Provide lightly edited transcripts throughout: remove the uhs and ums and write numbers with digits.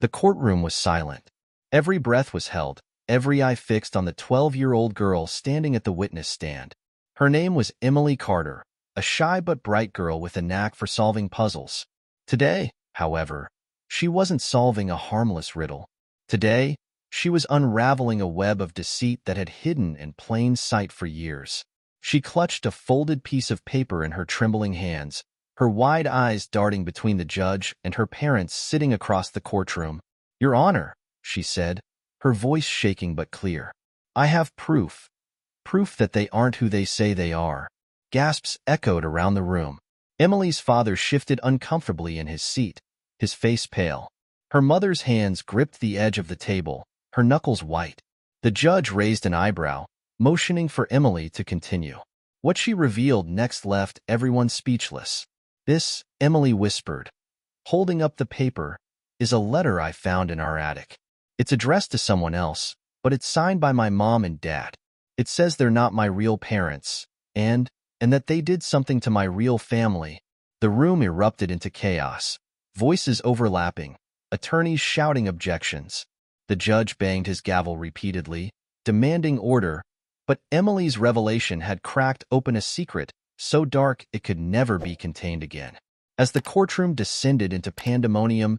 The courtroom was silent. Every breath was held, every eye fixed on the 12-year-old girl standing at the witness stand. Her name was Emily Carter, a shy but bright girl with a knack for solving puzzles. Today, however, she wasn't solving a harmless riddle. Today, she was unraveling a web of deceit that had hidden in plain sight for years. She clutched a folded piece of paper in her trembling hands, her wide eyes darting between the judge and her parents sitting across the courtroom. "Your Honor," she said, her voice shaking but clear. "I have proof. Proof that they aren't who they say they are." Gasps echoed around the room. Emily's father shifted uncomfortably in his seat, his face pale. Her mother's hands gripped the edge of the table, her knuckles white. The judge raised an eyebrow, motioning for Emily to continue. What she revealed next left everyone speechless. "This," Emily whispered, holding up the paper, "is a letter I found in our attic. It's addressed to someone else, but it's signed by my mom and dad. It says they're not my real parents, and that they did something to my real family." The room erupted into chaos, voices overlapping, attorneys shouting objections. The judge banged his gavel repeatedly, demanding order, but Emily's revelation had cracked open a secret so dark it could never be contained again. As the courtroom descended into pandemonium,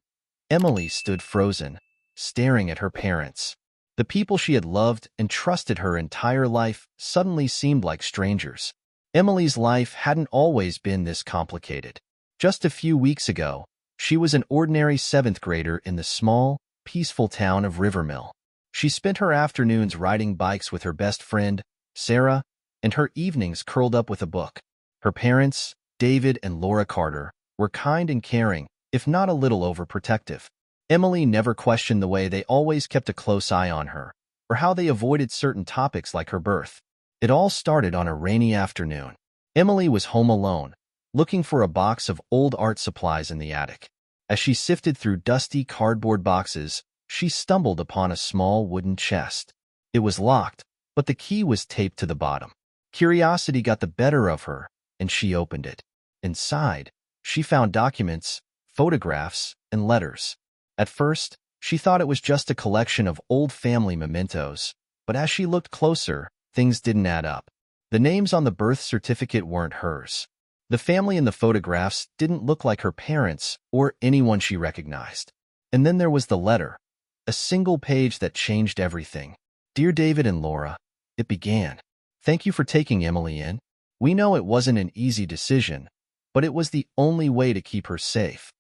Emily stood frozen, staring at her parents. The people she had loved and trusted her entire life suddenly seemed like strangers. Emily's life hadn't always been this complicated. Just a few weeks ago, she was an ordinary seventh grader in the small, peaceful town of Rivermill. She spent her afternoons riding bikes with her best friend, Sarah, and her evenings curled up with a book. Her parents, David and Laura Carter, were kind and caring, if not a little overprotective. Emily never questioned the way they always kept a close eye on her, or how they avoided certain topics like her birth. It all started on a rainy afternoon. Emily was home alone, looking for a box of old art supplies in the attic. As she sifted through dusty cardboard boxes, she stumbled upon a small wooden chest. It was locked, but the key was taped to the bottom. Curiosity got the better of her, and she opened it. Inside, she found documents, photographs, and letters. At first, she thought it was just a collection of old family mementos, but as she looked closer, things didn't add up. The names on the birth certificate weren't hers. The family in the photographs didn't look like her parents or anyone she recognized. And then there was the letter, a single page that changed everything. "Dear David and Laura," it began. "Thank you for taking Emily in. We know it wasn't an easy decision, but it was the only way to keep her safe."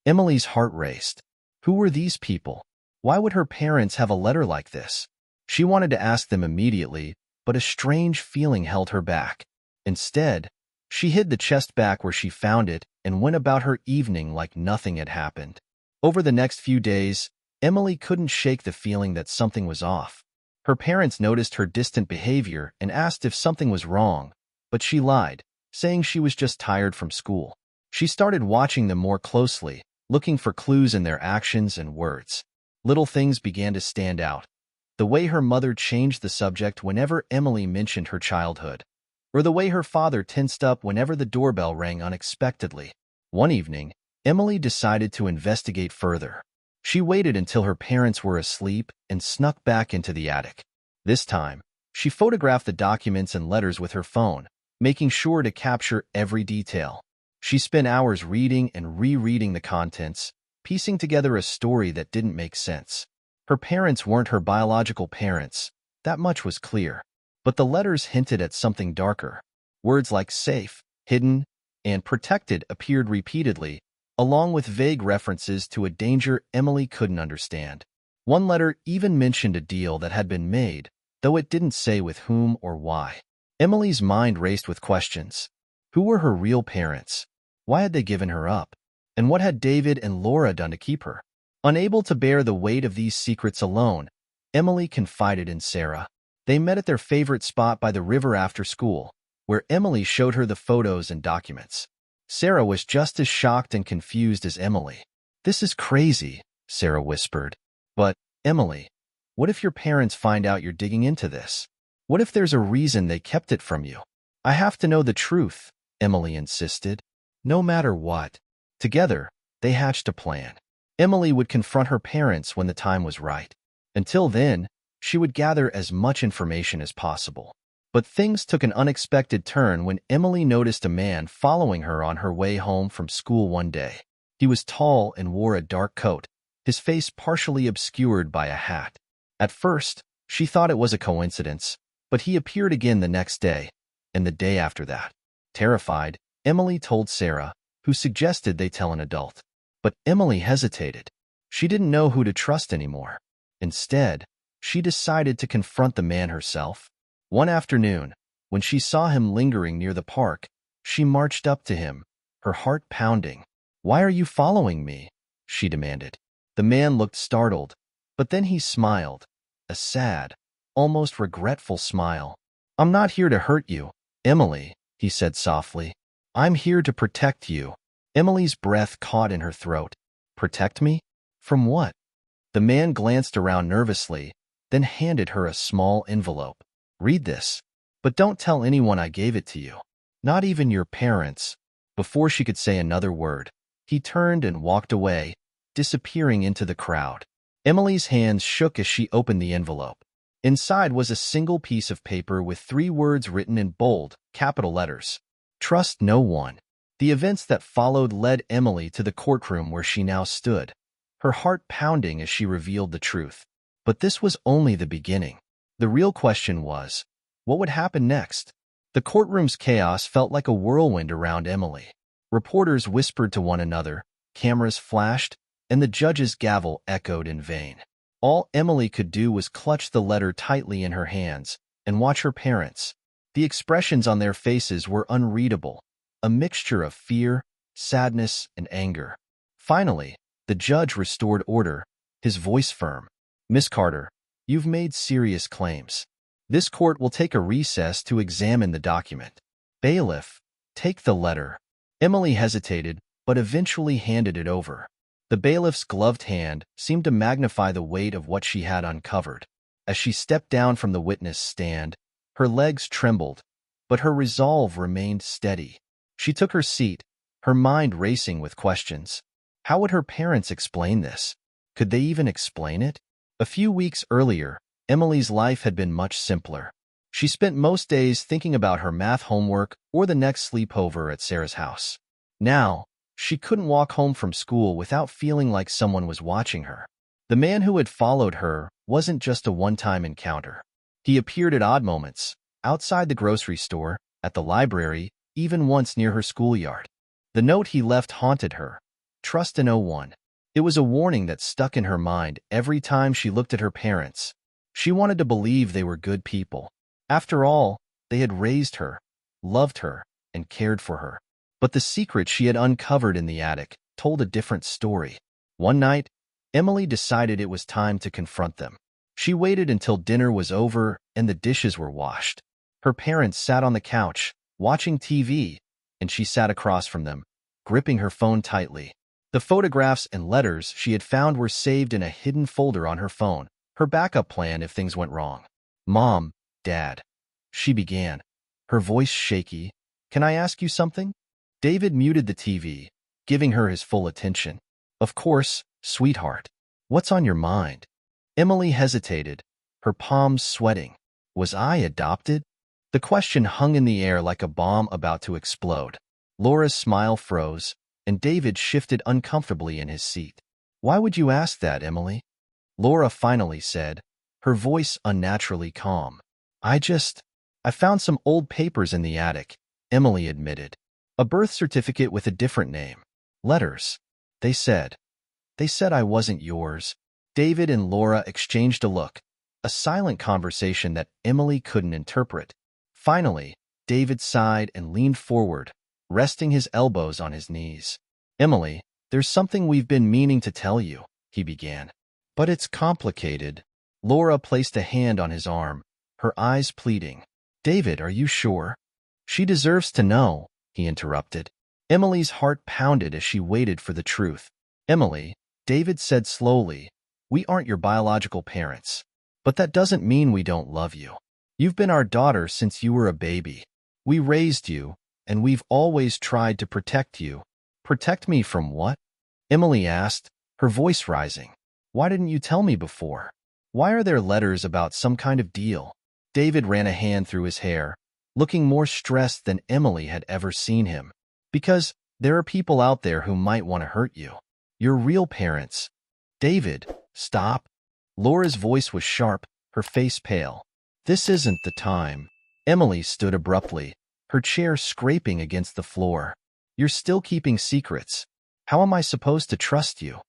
Emily's heart raced. Who were these people? Why would her parents have a letter like this? She wanted to ask them immediately, but a strange feeling held her back. Instead, she hid the chest back where she found it and went about her evening like nothing had happened. Over the next few days, Emily couldn't shake the feeling that something was off. Her parents noticed her distant behavior and asked if something was wrong, but she lied, saying she was just tired from school. She started watching them more closely, looking for clues in their actions and words. Little things began to stand out. The way her mother changed the subject whenever Emily mentioned her childhood, or the way her father tensed up whenever the doorbell rang unexpectedly. One evening, Emily decided to investigate further. She waited until her parents were asleep and snuck back into the attic. This time, she photographed the documents and letters with her phone, making sure to capture every detail. She spent hours reading and rereading the contents, piecing together a story that didn't make sense. Her parents weren't her biological parents, that much was clear. But the letters hinted at something darker. Words like safe, hidden, and protected appeared repeatedly, along with vague references to a danger Emily couldn't understand. One letter even mentioned a deal that had been made, though it didn't say with whom or why. Emily's mind raced with questions. Who were her real parents? Why had they given her up? And what had David and Laura done to keep her? Unable to bear the weight of these secrets alone, Emily confided in Sarah. They met at their favorite spot by the river after school, where Emily showed her the photos and documents. Sarah was just as shocked and confused as Emily. "This is crazy," Sarah whispered. "But, Emily, what if your parents find out you're digging into this? What if there's a reason they kept it from you?" "I have to know the truth," Emily insisted. "No matter what." Together, they hatched a plan. Emily would confront her parents when the time was right. Until then, she would gather as much information as possible. But things took an unexpected turn when Emily noticed a man following her on her way home from school one day. He was tall and wore a dark coat, his face partially obscured by a hat. At first, she thought it was a coincidence, but he appeared again the next day, and the day after that. Terrified, Emily told Sarah, who suggested they tell an adult. But Emily hesitated. She didn't know who to trust anymore. Instead, she decided to confront the man herself. One afternoon, when she saw him lingering near the park, she marched up to him, her heart pounding. "Why are you following me?" she demanded. The man looked startled, but then he smiled, a sad, almost regretful smile. "I'm not here to hurt you, Emily," he said softly. "I'm here to protect you." Emily's breath caught in her throat. "Protect me? From what?" The man glanced around nervously, then handed her a small envelope. "Read this, but don't tell anyone I gave it to you. Not even your parents." Before she could say another word, he turned and walked away, disappearing into the crowd. Emily's hands shook as she opened the envelope. Inside was a single piece of paper with 3 words written in bold, capital letters. "Trust no one." The events that followed led Emily to the courtroom where she now stood, her heart pounding as she revealed the truth. But this was only the beginning. The real question was, what would happen next? The courtroom's chaos felt like a whirlwind around Emily. Reporters whispered to one another, cameras flashed, and the judge's gavel echoed in vain. All Emily could do was clutch the letter tightly in her hands and watch her parents. The expressions on their faces were unreadable, a mixture of fear, sadness, and anger. Finally, the judge restored order, his voice firm. "Miss Carter, you've made serious claims. This court will take a recess to examine the document." "Bailiff, take the letter." Emily hesitated, but eventually handed it over. The bailiff's gloved hand seemed to magnify the weight of what she had uncovered. As she stepped down from the witness stand, her legs trembled, but her resolve remained steady. She took her seat, her mind racing with questions. How would her parents explain this? Could they even explain it? A few weeks earlier, Emily's life had been much simpler. She spent most days thinking about her math homework or the next sleepover at Sarah's house. Now, she couldn't walk home from school without feeling like someone was watching her. The man who had followed her wasn't just a one-time encounter. He appeared at odd moments, outside the grocery store, at the library, even once near her schoolyard. The note he left haunted her. "Trust no one." It was a warning that stuck in her mind every time she looked at her parents. She wanted to believe they were good people. After all, they had raised her, loved her, and cared for her. But the secret she had uncovered in the attic told a different story. One night, Emily decided it was time to confront them. She waited until dinner was over and the dishes were washed. Her parents sat on the couch, watching TV, and she sat across from them, gripping her phone tightly. The photographs and letters she had found were saved in a hidden folder on her phone, her backup plan if things went wrong. "Mom, Dad," she began, her voice shaky, "can I ask you something?" David muted the TV, giving her his full attention. "Of course, sweetheart. What's on your mind?" Emily hesitated, her palms sweating. Was I adopted? The question hung in the air like a bomb about to explode. Laura's smile froze, and David shifted uncomfortably in his seat. "Why would you ask that, Emily?" Laura finally said, her voice unnaturally calm. I found some old papers in the attic," Emily admitted. "A birth certificate with a different name. Letters. They said I wasn't yours." David and Laura exchanged a look, a silent conversation that Emily couldn't interpret. Finally, David sighed and leaned forward, resting his elbows on his knees. "Emily, there's something we've been meaning to tell you," he began. "But it's complicated." Laura placed a hand on his arm, her eyes pleading. "David, are you sure?" "She deserves to know," he interrupted. Emily's heart pounded as she waited for the truth. "Emily," David said slowly, "we aren't your biological parents. But that doesn't mean we don't love you. You've been our daughter since you were a baby. We raised you, and we've always tried to protect you." "Protect me from what?" Emily asked, her voice rising. Why didn't you tell me before? Why are there letters about some kind of deal? David ran a hand through his hair, looking more stressed than Emily had ever seen him. Because there are people out there who might want to hurt you. Your real parents. David, stop. Laura's voice was sharp, her face pale. This isn't the time. Emily stood abruptly, her chair scraping against the floor. You're still keeping secrets. How am I supposed to trust you?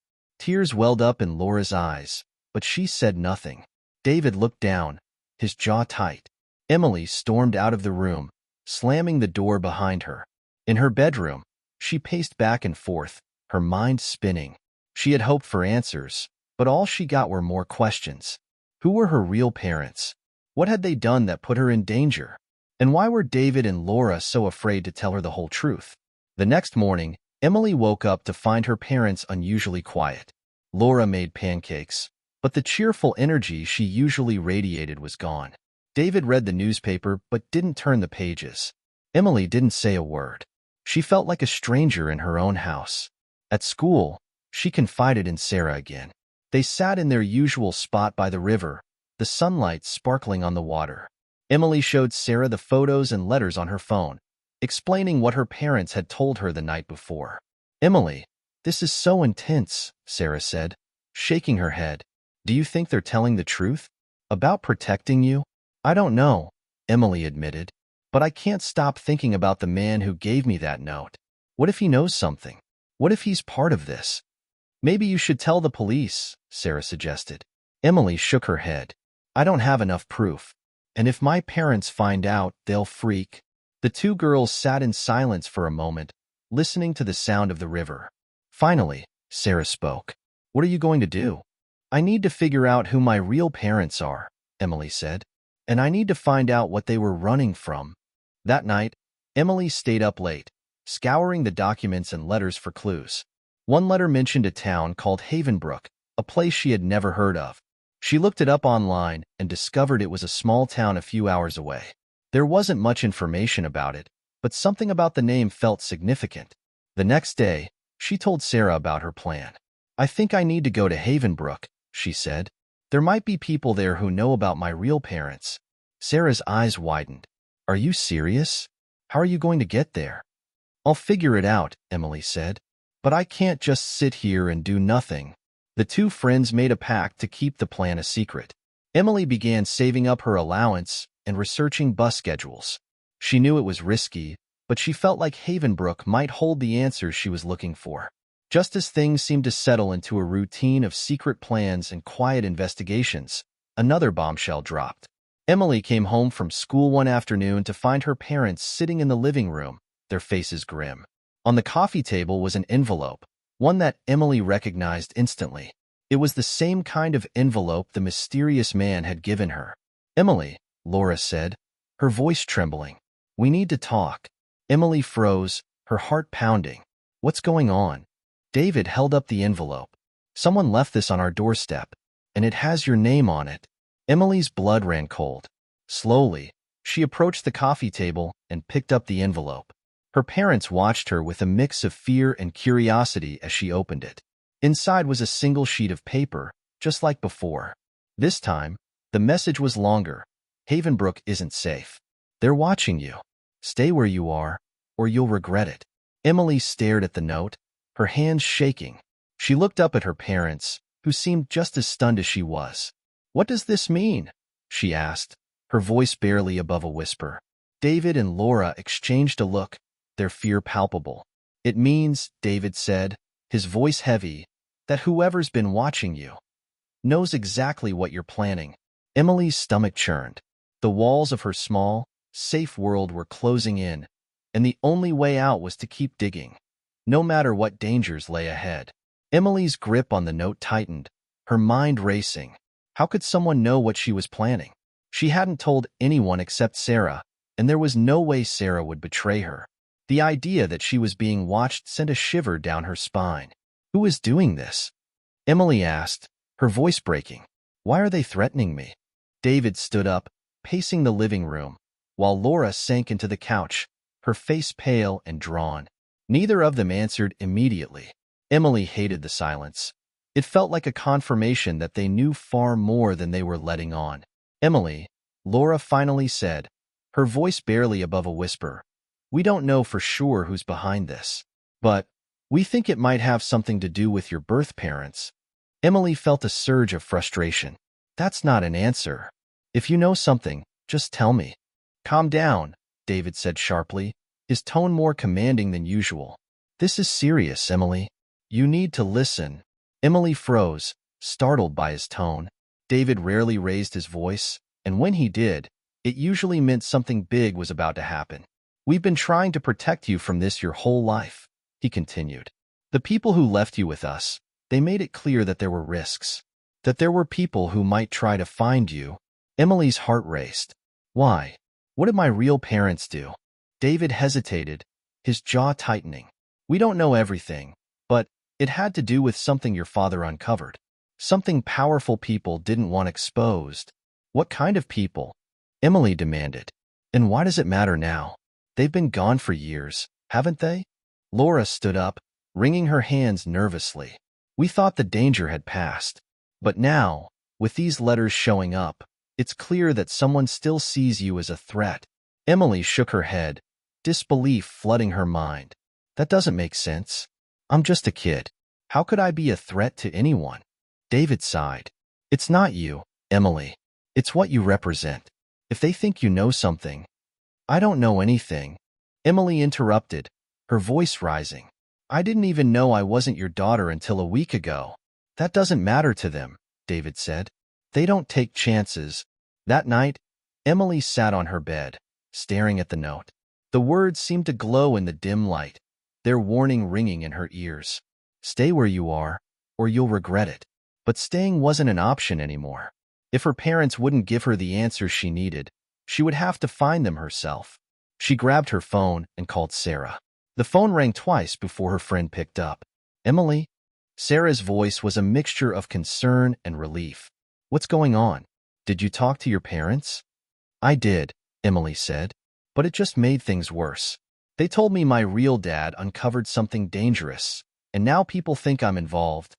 Tears welled up in Laura's eyes, but she said nothing. David looked down, his jaw tight. Emily stormed out of the room, slamming the door behind her. In her bedroom, she paced back and forth, her mind spinning. She had hoped for answers, but all she got were more questions. Who were her real parents? What had they done that put her in danger? And why were David and Laura so afraid to tell her the whole truth? The next morning, Emily woke up to find her parents unusually quiet. Laura made pancakes, but the cheerful energy she usually radiated was gone. David read the newspaper but didn't turn the pages. Emily didn't say a word. She felt like a stranger in her own house. At school, she confided in Sarah again. They sat in their usual spot by the river, the sunlight sparkling on the water. Emily showed Sarah the photos and letters on her phone, explaining what her parents had told her the night before. Emily, this is so intense, Sarah said, shaking her head. Do you think they're telling the truth? About protecting you? I don't know, Emily admitted. But I can't stop thinking about the man who gave me that note. What if he knows something? What if he's part of this? Maybe you should tell the police, Sarah suggested. Emily shook her head. I don't have enough proof. And if my parents find out, they'll freak. The two girls sat in silence for a moment, listening to the sound of the river. Finally, Sarah spoke. What are you going to do? I need to figure out who my real parents are, Emily said. And I need to find out what they were running from. That night, Emily stayed up late, scouring the documents and letters for clues. One letter mentioned a town called Havenbrook, a place she had never heard of. She looked it up online and discovered it was a small town a few hours away. There wasn't much information about it, but something about the name felt significant. The next day, she told Sarah about her plan. I think I need to go to Havenbrook, she said. There might be people there who know about my real parents. Sarah's eyes widened. Are you serious? How are you going to get there? I'll figure it out, Emily said. But I can't just sit here and do nothing. The two friends made a pact to keep the plan a secret. Emily began saving up her allowance and researching bus schedules. She knew it was risky, but she felt like Havenbrook might hold the answers she was looking for. Just as things seemed to settle into a routine of secret plans and quiet investigations, another bombshell dropped. Emily came home from school one afternoon to find her parents sitting in the living room, their faces grim. On the coffee table was an envelope, one that Emily recognized instantly. It was the same kind of envelope the mysterious man had given her. Emily, Laura said, her voice trembling. We need to talk. Emily froze, her heart pounding. What's going on? David held up the envelope. Someone left this on our doorstep, and it has your name on it. Emily's blood ran cold. Slowly, she approached the coffee table and picked up the envelope. Her parents watched her with a mix of fear and curiosity as she opened it. Inside was a single sheet of paper, just like before. This time, the message was longer. Havenbrook isn't safe. They're watching you. Stay where you are, or you'll regret it. Emily stared at the note, her hands shaking. She looked up at her parents, who seemed just as stunned as she was. What does this mean? She asked, her voice barely above a whisper. David and Laura exchanged a look, their fear palpable. It means, David said, his voice heavy, that whoever's been watching you knows exactly what you're planning. Emily's stomach churned. The walls of her small, safe world were closing in, and the only way out was to keep digging, no matter what dangers lay ahead. Emily's grip on the note tightened, her mind racing. How could someone know what she was planning? She hadn't told anyone except Sarah, and there was no way Sarah would betray her. The idea that she was being watched sent a shiver down her spine. Who is doing this? Emily asked, her voice breaking. Why are they threatening me? David stood up, pacing the living room, while Laura sank into the couch, her face pale and drawn. Neither of them answered immediately. Emily hated the silence. It felt like a confirmation that they knew far more than they were letting on. Emily, Laura finally said, her voice barely above a whisper, we don't know for sure who's behind this, but we think it might have something to do with your birth parents. Emily felt a surge of frustration. That's not an answer. If you know something, just tell me. Calm down, David said sharply, his tone more commanding than usual. This is serious, Emily. You need to listen. Emily froze, startled by his tone. David rarely raised his voice, and when he did, it usually meant something big was about to happen. We've been trying to protect you from this your whole life, he continued. The people who left you with us, they made it clear that there were risks, that there were people who might try to find you. Emily's heart raced. Why? What did my real parents do? David hesitated, his jaw tightening. We don't know everything, but it had to do with something your father uncovered. Something powerful people didn't want exposed. What kind of people? Emily demanded. And why does it matter now? They've been gone for years, haven't they? Laura stood up, wringing her hands nervously. We thought the danger had passed. But now, with these letters showing up, it's clear that someone still sees you as a threat. Emily shook her head, disbelief flooding her mind. That doesn't make sense. I'm just a kid. How could I be a threat to anyone? David sighed. It's not you, Emily. It's what you represent. If they think you know something, I don't know anything. Emily interrupted, her voice rising. I didn't even know I wasn't your daughter until a week ago. That doesn't matter to them, David said. They don't take chances. That night, Emily sat on her bed, staring at the note. The words seemed to glow in the dim light, their warning ringing in her ears. Stay where you are, or you'll regret it. But staying wasn't an option anymore. If her parents wouldn't give her the answers she needed, she would have to find them herself. She grabbed her phone and called Sarah. The phone rang twice before her friend picked up. Emily? Sarah's voice was a mixture of concern and relief. What's going on? Did you talk to your parents? I did, Emily said, but it just made things worse. They told me my real dad uncovered something dangerous, and now people think I'm involved.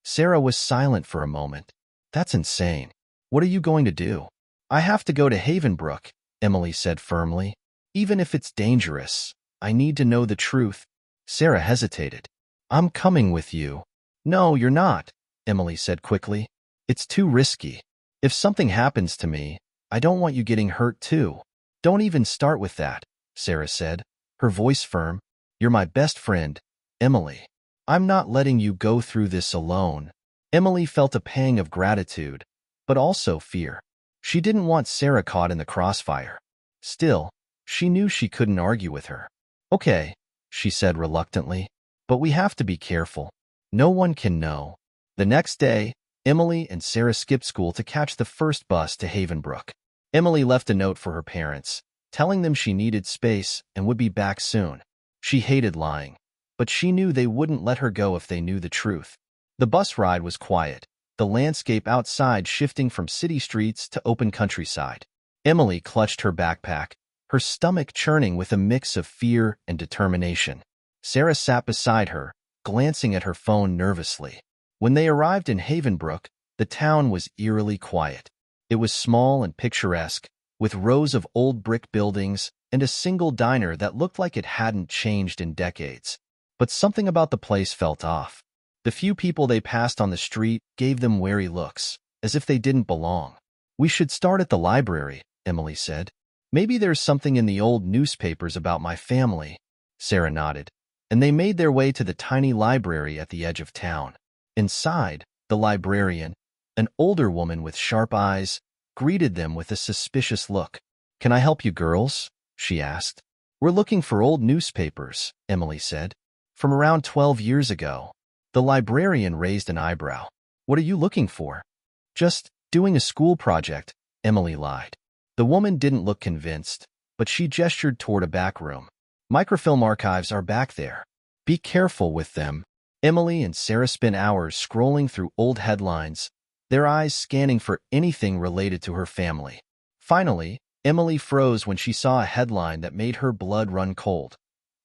Sarah was silent for a moment. That's insane. What are you going to do? I have to go to Havenbrook, Emily said firmly. Even if it's dangerous, I need to know the truth. Sarah hesitated. I'm coming with you. No, you're not, Emily said quickly. It's too risky. If something happens to me, I don't want you getting hurt too. Don't even start with that, Sarah said, her voice firm. You're my best friend, Emily. I'm not letting you go through this alone. Emily felt a pang of gratitude, but also fear. She didn't want Sarah caught in the crossfire. Still, she knew she couldn't argue with her. Okay, she said reluctantly, but we have to be careful. No one can know. The next day, Emily and Sarah skipped school to catch the first bus to Havenbrook. Emily left a note for her parents, telling them she needed space and would be back soon. She hated lying, but she knew they wouldn't let her go if they knew the truth. The bus ride was quiet, the landscape outside shifting from city streets to open countryside. Emily clutched her backpack, her stomach churning with a mix of fear and determination. Sarah sat beside her, glancing at her phone nervously. When they arrived in Havenbrook, the town was eerily quiet. It was small and picturesque, with rows of old brick buildings and a single diner that looked like it hadn't changed in decades. But something about the place felt off. The few people they passed on the street gave them wary looks, as if they didn't belong. We should start at the library, Emily said. Maybe there's something in the old newspapers about my family. Sarah nodded, and they made their way to the tiny library at the edge of town. Inside, the librarian, an older woman with sharp eyes, greeted them with a suspicious look. Can I help you girls? She asked. We're looking for old newspapers, Emily said, from around 12 years ago. The librarian raised an eyebrow. What are you looking for? Just doing a school project, Emily lied. The woman didn't look convinced, but she gestured toward a back room. Microfilm archives are back there. Be careful with them. Emily and Sarah spent hours scrolling through old headlines, their eyes scanning for anything related to her family. Finally, Emily froze when she saw a headline that made her blood run cold.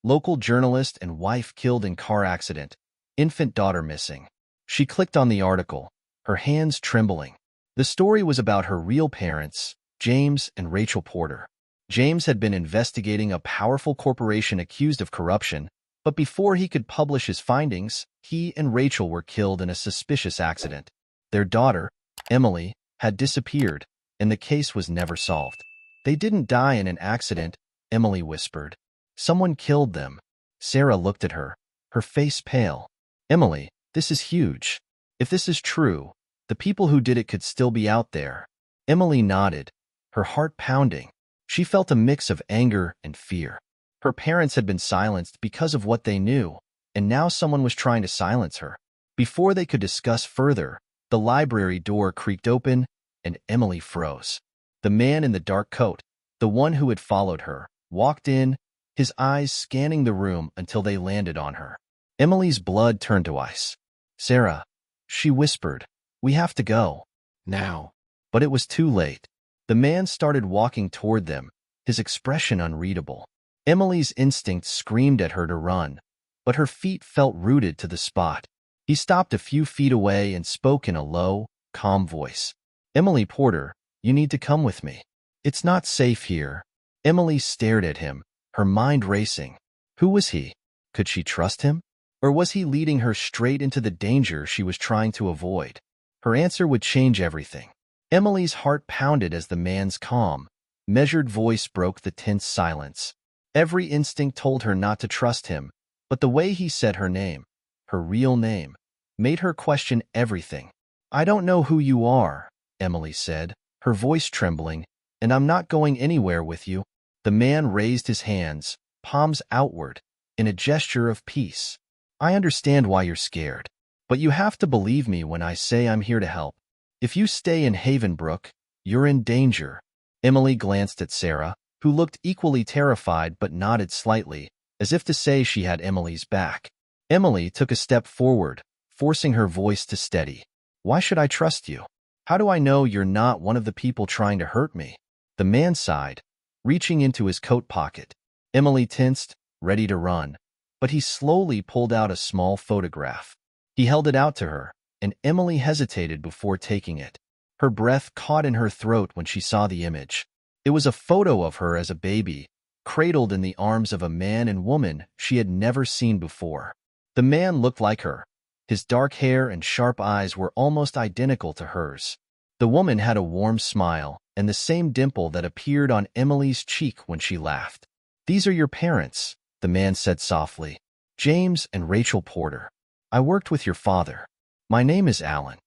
Local journalist and wife killed in car accident. Infant daughter missing. She clicked on the article, her hands trembling. The story was about her real parents, James and Rachel Porter. James had been investigating a powerful corporation accused of corruption, but before he could publish his findings, he and Rachel were killed in a suspicious accident. Their daughter, Emily, had disappeared, and the case was never solved. They didn't die in an accident, Emily whispered. Someone killed them. Sarah looked at her, her face pale. Emily, this is huge. If this is true, the people who did it could still be out there. Emily nodded, her heart pounding. She felt a mix of anger and fear. Her parents had been silenced because of what they knew, and now someone was trying to silence her. Before they could discuss further, the library door creaked open, and Emily froze. The man in the dark coat, the one who had followed her, walked in, his eyes scanning the room until they landed on her. Emily's blood turned to ice. Sarah, she whispered, we have to go. Now. But it was too late. The man started walking toward them, his expression unreadable. Emily's instinct screamed at her to run, but her feet felt rooted to the spot. He stopped a few feet away and spoke in a low, calm voice. Emily Porter, you need to come with me. It's not safe here. Emily stared at him, her mind racing. Who was he? Could she trust him? Or was he leading her straight into the danger she was trying to avoid? Her answer would change everything. Emily's heart pounded as the man's calm, measured voice broke the tense silence. Every instinct told her not to trust him, but the way he said her name, her real name, made her question everything. I don't know who you are, Emily said, her voice trembling, and I'm not going anywhere with you. The man raised his hands, palms outward, in a gesture of peace. I understand why you're scared, but you have to believe me when I say I'm here to help. If you stay in Havenbrook, you're in danger. Emily glanced at Sarah, who looked equally terrified but nodded slightly, as if to say she had Emily's back. Emily took a step forward, forcing her voice to steady. Why should I trust you? How do I know you're not one of the people trying to hurt me? The man sighed, reaching into his coat pocket. Emily tensed, ready to run, but he slowly pulled out a small photograph. He held it out to her, and Emily hesitated before taking it. Her breath caught in her throat when she saw the image. It was a photo of her as a baby, cradled in the arms of a man and woman she had never seen before. The man looked like her. His dark hair and sharp eyes were almost identical to hers. The woman had a warm smile and the same dimple that appeared on Emily's cheek when she laughed. These are your parents, the man said softly. James and Rachel Porter. I worked with your father. My name is Alan.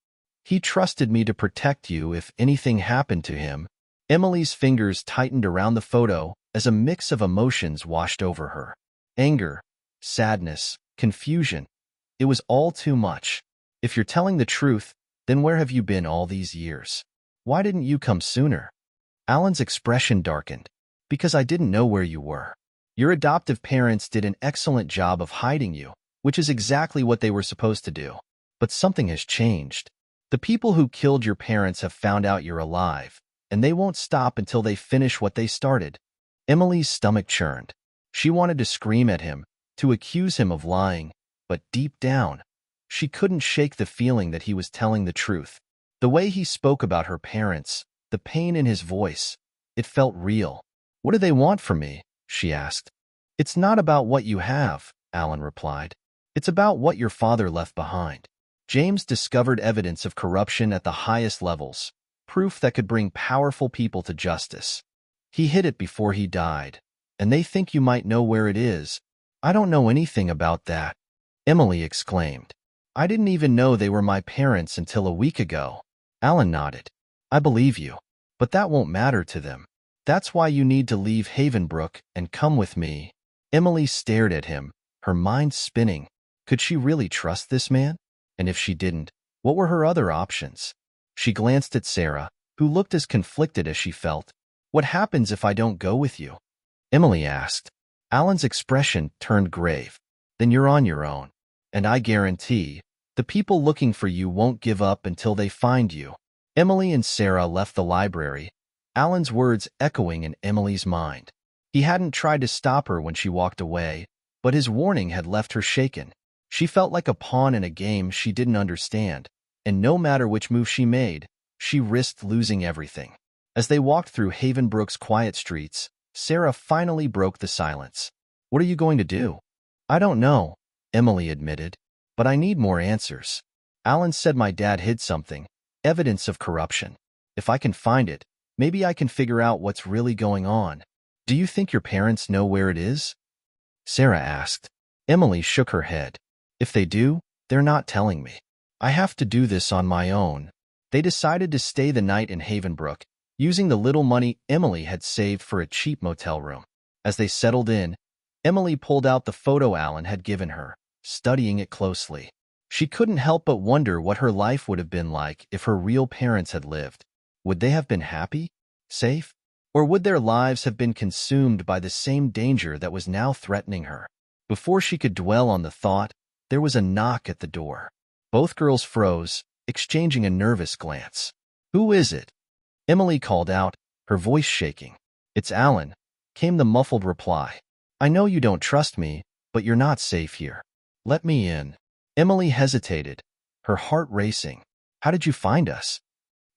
He trusted me to protect you if anything happened to him. Emily's fingers tightened around the photo as a mix of emotions washed over her. Anger, sadness, confusion. It was all too much. If you're telling the truth, then where have you been all these years? Why didn't you come sooner? Alan's expression darkened. Because I didn't know where you were. Your adoptive parents did an excellent job of hiding you, which is exactly what they were supposed to do. But something has changed. The people who killed your parents have found out you're alive, and they won't stop until they finish what they started. Emily's stomach churned. She wanted to scream at him, to accuse him of lying, but deep down, she couldn't shake the feeling that he was telling the truth. The way he spoke about her parents, the pain in his voice, it felt real. What do they want from me? She asked. It's not about what you have, Alan replied. It's about what your father left behind. James discovered evidence of corruption at the highest levels, proof that could bring powerful people to justice. He hid it before he died, and they think you might know where it is. I don't know anything about that, Emily exclaimed. I didn't even know they were my parents until a week ago. Alan nodded. I believe you, but that won't matter to them. That's why you need to leave Havenbrook and come with me. Emily stared at him, her mind spinning. Could she really trust this man? And if she didn't, what were her other options? She glanced at Sarah, who looked as conflicted as she felt. What happens if I don't go with you? Emily asked. Alan's expression turned grave. Then you're on your own. And I guarantee, the people looking for you won't give up until they find you. Emily and Sarah left the library, Alan's words echoing in Emily's mind. He hadn't tried to stop her when she walked away, but his warning had left her shaken. She felt like a pawn in a game she didn't understand, and no matter which move she made, she risked losing everything. As they walked through Havenbrook's quiet streets, Sarah finally broke the silence. "What are you going to do?" "I don't know," Emily admitted, "but I need more answers. Alan said my dad hid something, evidence of corruption. If I can find it, maybe I can figure out what's really going on." "Do you think your parents know where it is?" Sarah asked. Emily shook her head. "If they do, they're not telling me. I have to do this on my own." They decided to stay the night in Havenbrook, using the little money Emily had saved for a cheap motel room. As they settled in, Emily pulled out the photo Alan had given her, studying it closely. She couldn't help but wonder what her life would have been like if her real parents had lived. Would they have been happy? Safe? Or would their lives have been consumed by the same danger that was now threatening her? Before she could dwell on the thought, there was a knock at the door. Both girls froze, exchanging a nervous glance. "Who is it?" Emily called out, her voice shaking. "It's Alan," came the muffled reply. "I know you don't trust me, but you're not safe here. Let me in." Emily hesitated, her heart racing. "How did you find us?"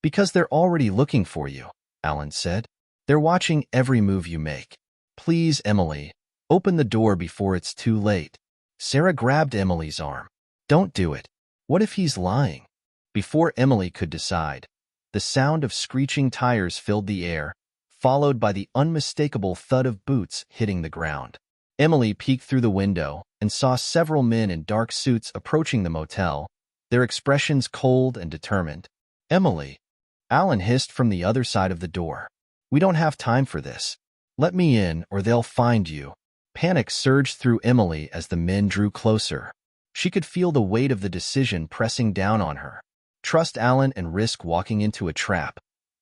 "Because they're already looking for you," Alan said. "They're watching every move you make. Please, Emily, open the door before it's too late." Sarah grabbed Emily's arm. "Don't do it. What if he's lying?" Before Emily could decide, the sound of screeching tires filled the air, followed by the unmistakable thud of boots hitting the ground. Emily peeked through the window and saw several men in dark suits approaching the motel, their expressions cold and determined. "Emily," Alan hissed from the other side of the door. "We don't have time for this. Let me in or they'll find you." Panic surged through Emily as the men drew closer. She could feel the weight of the decision pressing down on her. Trust Alan and risk walking into a trap,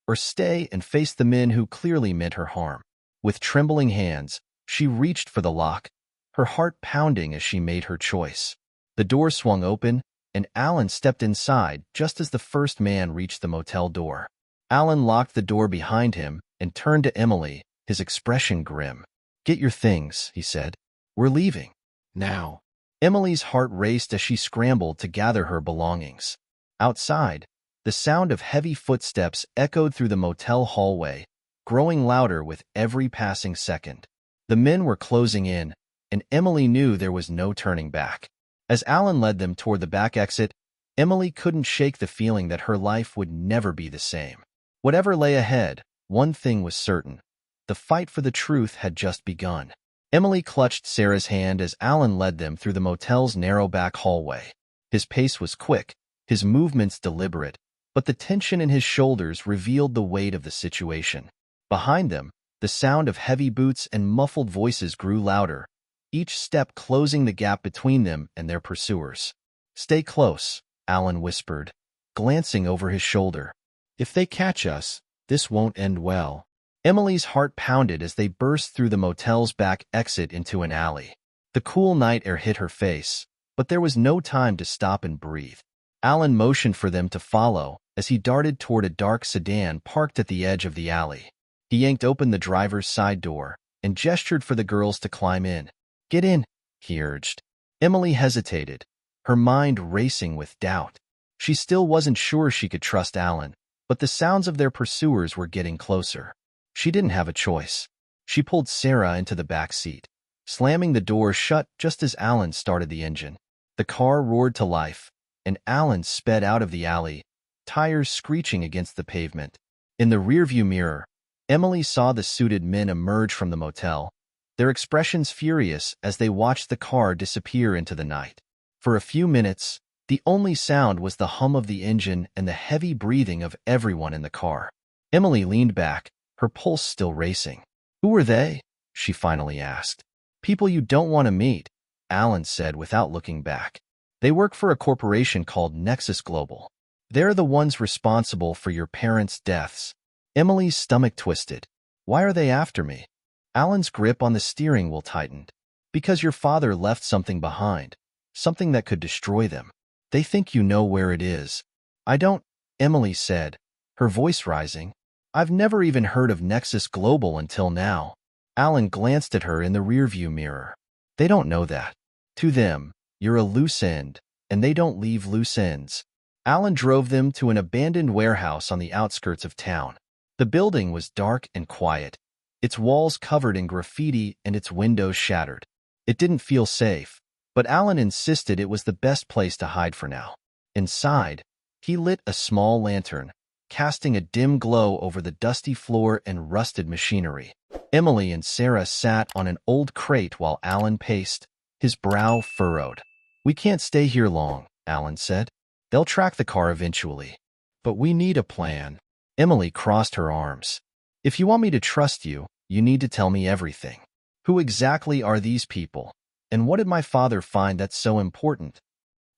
or stay and face the men who clearly meant her harm. With trembling hands, she reached for the lock, her heart pounding as she made her choice. The door swung open, and Alan stepped inside just as the first man reached the motel door. Alan locked the door behind him and turned to Emily, his expression grim. "Get your things," he said. "We're leaving. Now." Emily's heart raced as she scrambled to gather her belongings. Outside, the sound of heavy footsteps echoed through the motel hallway, growing louder with every passing second. The men were closing in, and Emily knew there was no turning back. As Alan led them toward the back exit, Emily couldn't shake the feeling that her life would never be the same. Whatever lay ahead, one thing was certain. The fight for the truth had just begun. Emily clutched Sarah's hand as Alan led them through the motel's narrow back hallway. His pace was quick, his movements deliberate, but the tension in his shoulders revealed the weight of the situation. Behind them, the sound of heavy boots and muffled voices grew louder, each step closing the gap between them and their pursuers. "Stay close," Alan whispered, glancing over his shoulder. "If they catch us, this won't end well." Emily's heart pounded as they burst through the motel's back exit into an alley. The cool night air hit her face, but there was no time to stop and breathe. Alan motioned for them to follow as he darted toward a dark sedan parked at the edge of the alley. He yanked open the driver's side door and gestured for the girls to climb in. "Get in," he urged. Emily hesitated, her mind racing with doubt. She still wasn't sure she could trust Alan, but the sounds of their pursuers were getting closer. She didn't have a choice. She pulled Sarah into the back seat, slamming the door shut just as Alan started the engine. The car roared to life, and Alan sped out of the alley, tires screeching against the pavement. In the rearview mirror, Emily saw the suited men emerge from the motel, their expressions furious as they watched the car disappear into the night. For a few minutes, the only sound was the hum of the engine and the heavy breathing of everyone in the car. Emily leaned back, her pulse still racing. "Who are they?" she finally asked. "People you don't want to meet," Alan said without looking back. "They work for a corporation called Nexus Global. They're the ones responsible for your parents' deaths." Emily's stomach twisted. "Why are they after me?" Alan's grip on the steering wheel tightened. "Because your father left something behind, something that could destroy them. They think you know where it is." "I don't," Emily said, her voice rising. "I've never even heard of Nexus Global until now." Alan glanced at her in the rearview mirror. "They don't know that. To them, You're a loose end, and they don't leave loose ends. Alan drove them to an abandoned warehouse on the outskirts of town. The building was dark and quiet, its walls covered in graffiti and its windows shattered. It didn't feel safe, but Alan insisted it was the best place to hide for now. Inside, he lit a small lantern, casting a dim glow over the dusty floor and rusted machinery. Emily and Sarah sat on an old crate while Alan paced, his brow furrowed. "We can't stay here long," Alan said. "They'll track the car eventually. But we need a plan." Emily crossed her arms. "If you want me to trust you, you need to tell me everything. Who exactly are these people? And what did my father find that's so important?"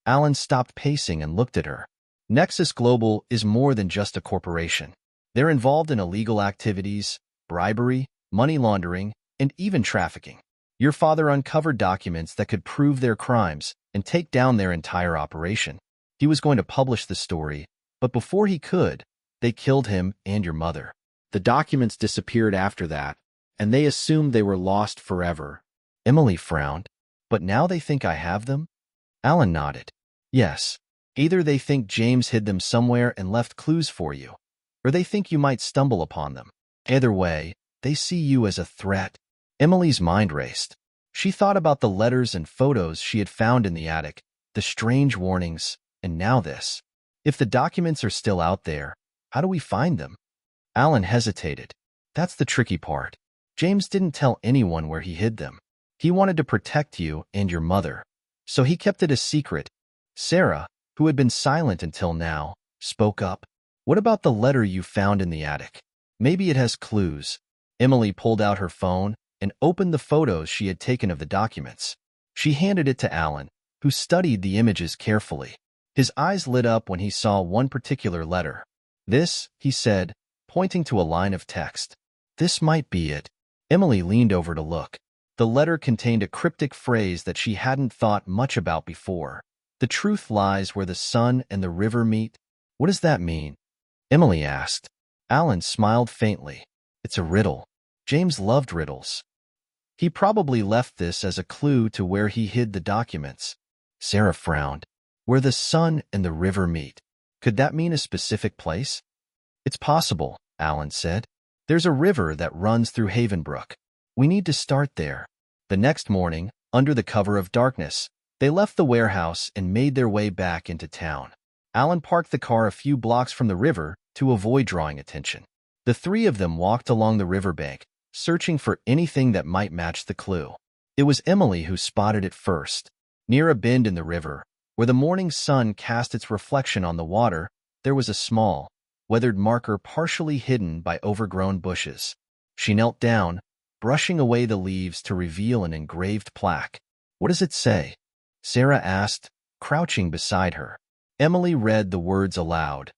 Alan stopped pacing and looked at her. Nexus Global is more than just a corporation. They're involved in illegal activities, bribery, money laundering, and even trafficking. Your father uncovered documents that could prove their crimes and take down their entire operation. He was going to publish the story, but before he could, they killed him and your mother. The documents disappeared after that, and they assumed they were lost forever. Emily frowned. "But now they think I have them?" Alan nodded. "Yes. Either they think James hid them somewhere and left clues for you, or they think you might stumble upon them. Either way, they see you as a threat." Emily's mind raced. She thought about the letters and photos she had found in the attic, the strange warnings, and now this. If the documents are still out there, how do we find them? Alan hesitated. That's the tricky part. James didn't tell anyone where he hid them. He wanted to protect you and your mother, so he kept it a secret. Sarah, who had been silent until now, spoke up. "What about the letter you found in the attic? Maybe it has clues." Emily pulled out her phone and opened the photos she had taken of the documents. She handed it to Alan, who studied the images carefully. His eyes lit up when he saw one particular letter. "This," he said, pointing to a line of text. "This might be it." Emily leaned over to look. The letter contained a cryptic phrase that she hadn't thought much about before. "The truth lies where the sun and the river meet." "What does that mean?" Emily asked. Alan smiled faintly. "It's a riddle. James loved riddles. He probably left this as a clue to where he hid the documents." Sarah frowned. "Where the sun and the river meet. Could that mean a specific place?" "It's possible," Alan said. "There's a river that runs through Havenbrook. We need to start there." The next morning, under the cover of darkness, they left the warehouse and made their way back into town. Alan parked the car a few blocks from the river to avoid drawing attention. The three of them walked along the riverbank, searching for anything that might match the clue. It was Emily who spotted it first. Near a bend in the river, where the morning sun cast its reflection on the water, there was a small, weathered marker partially hidden by overgrown bushes. She knelt down, brushing away the leaves to reveal an engraved plaque. "What does it say?" Sarah asked, crouching beside her. Emily read the words aloud.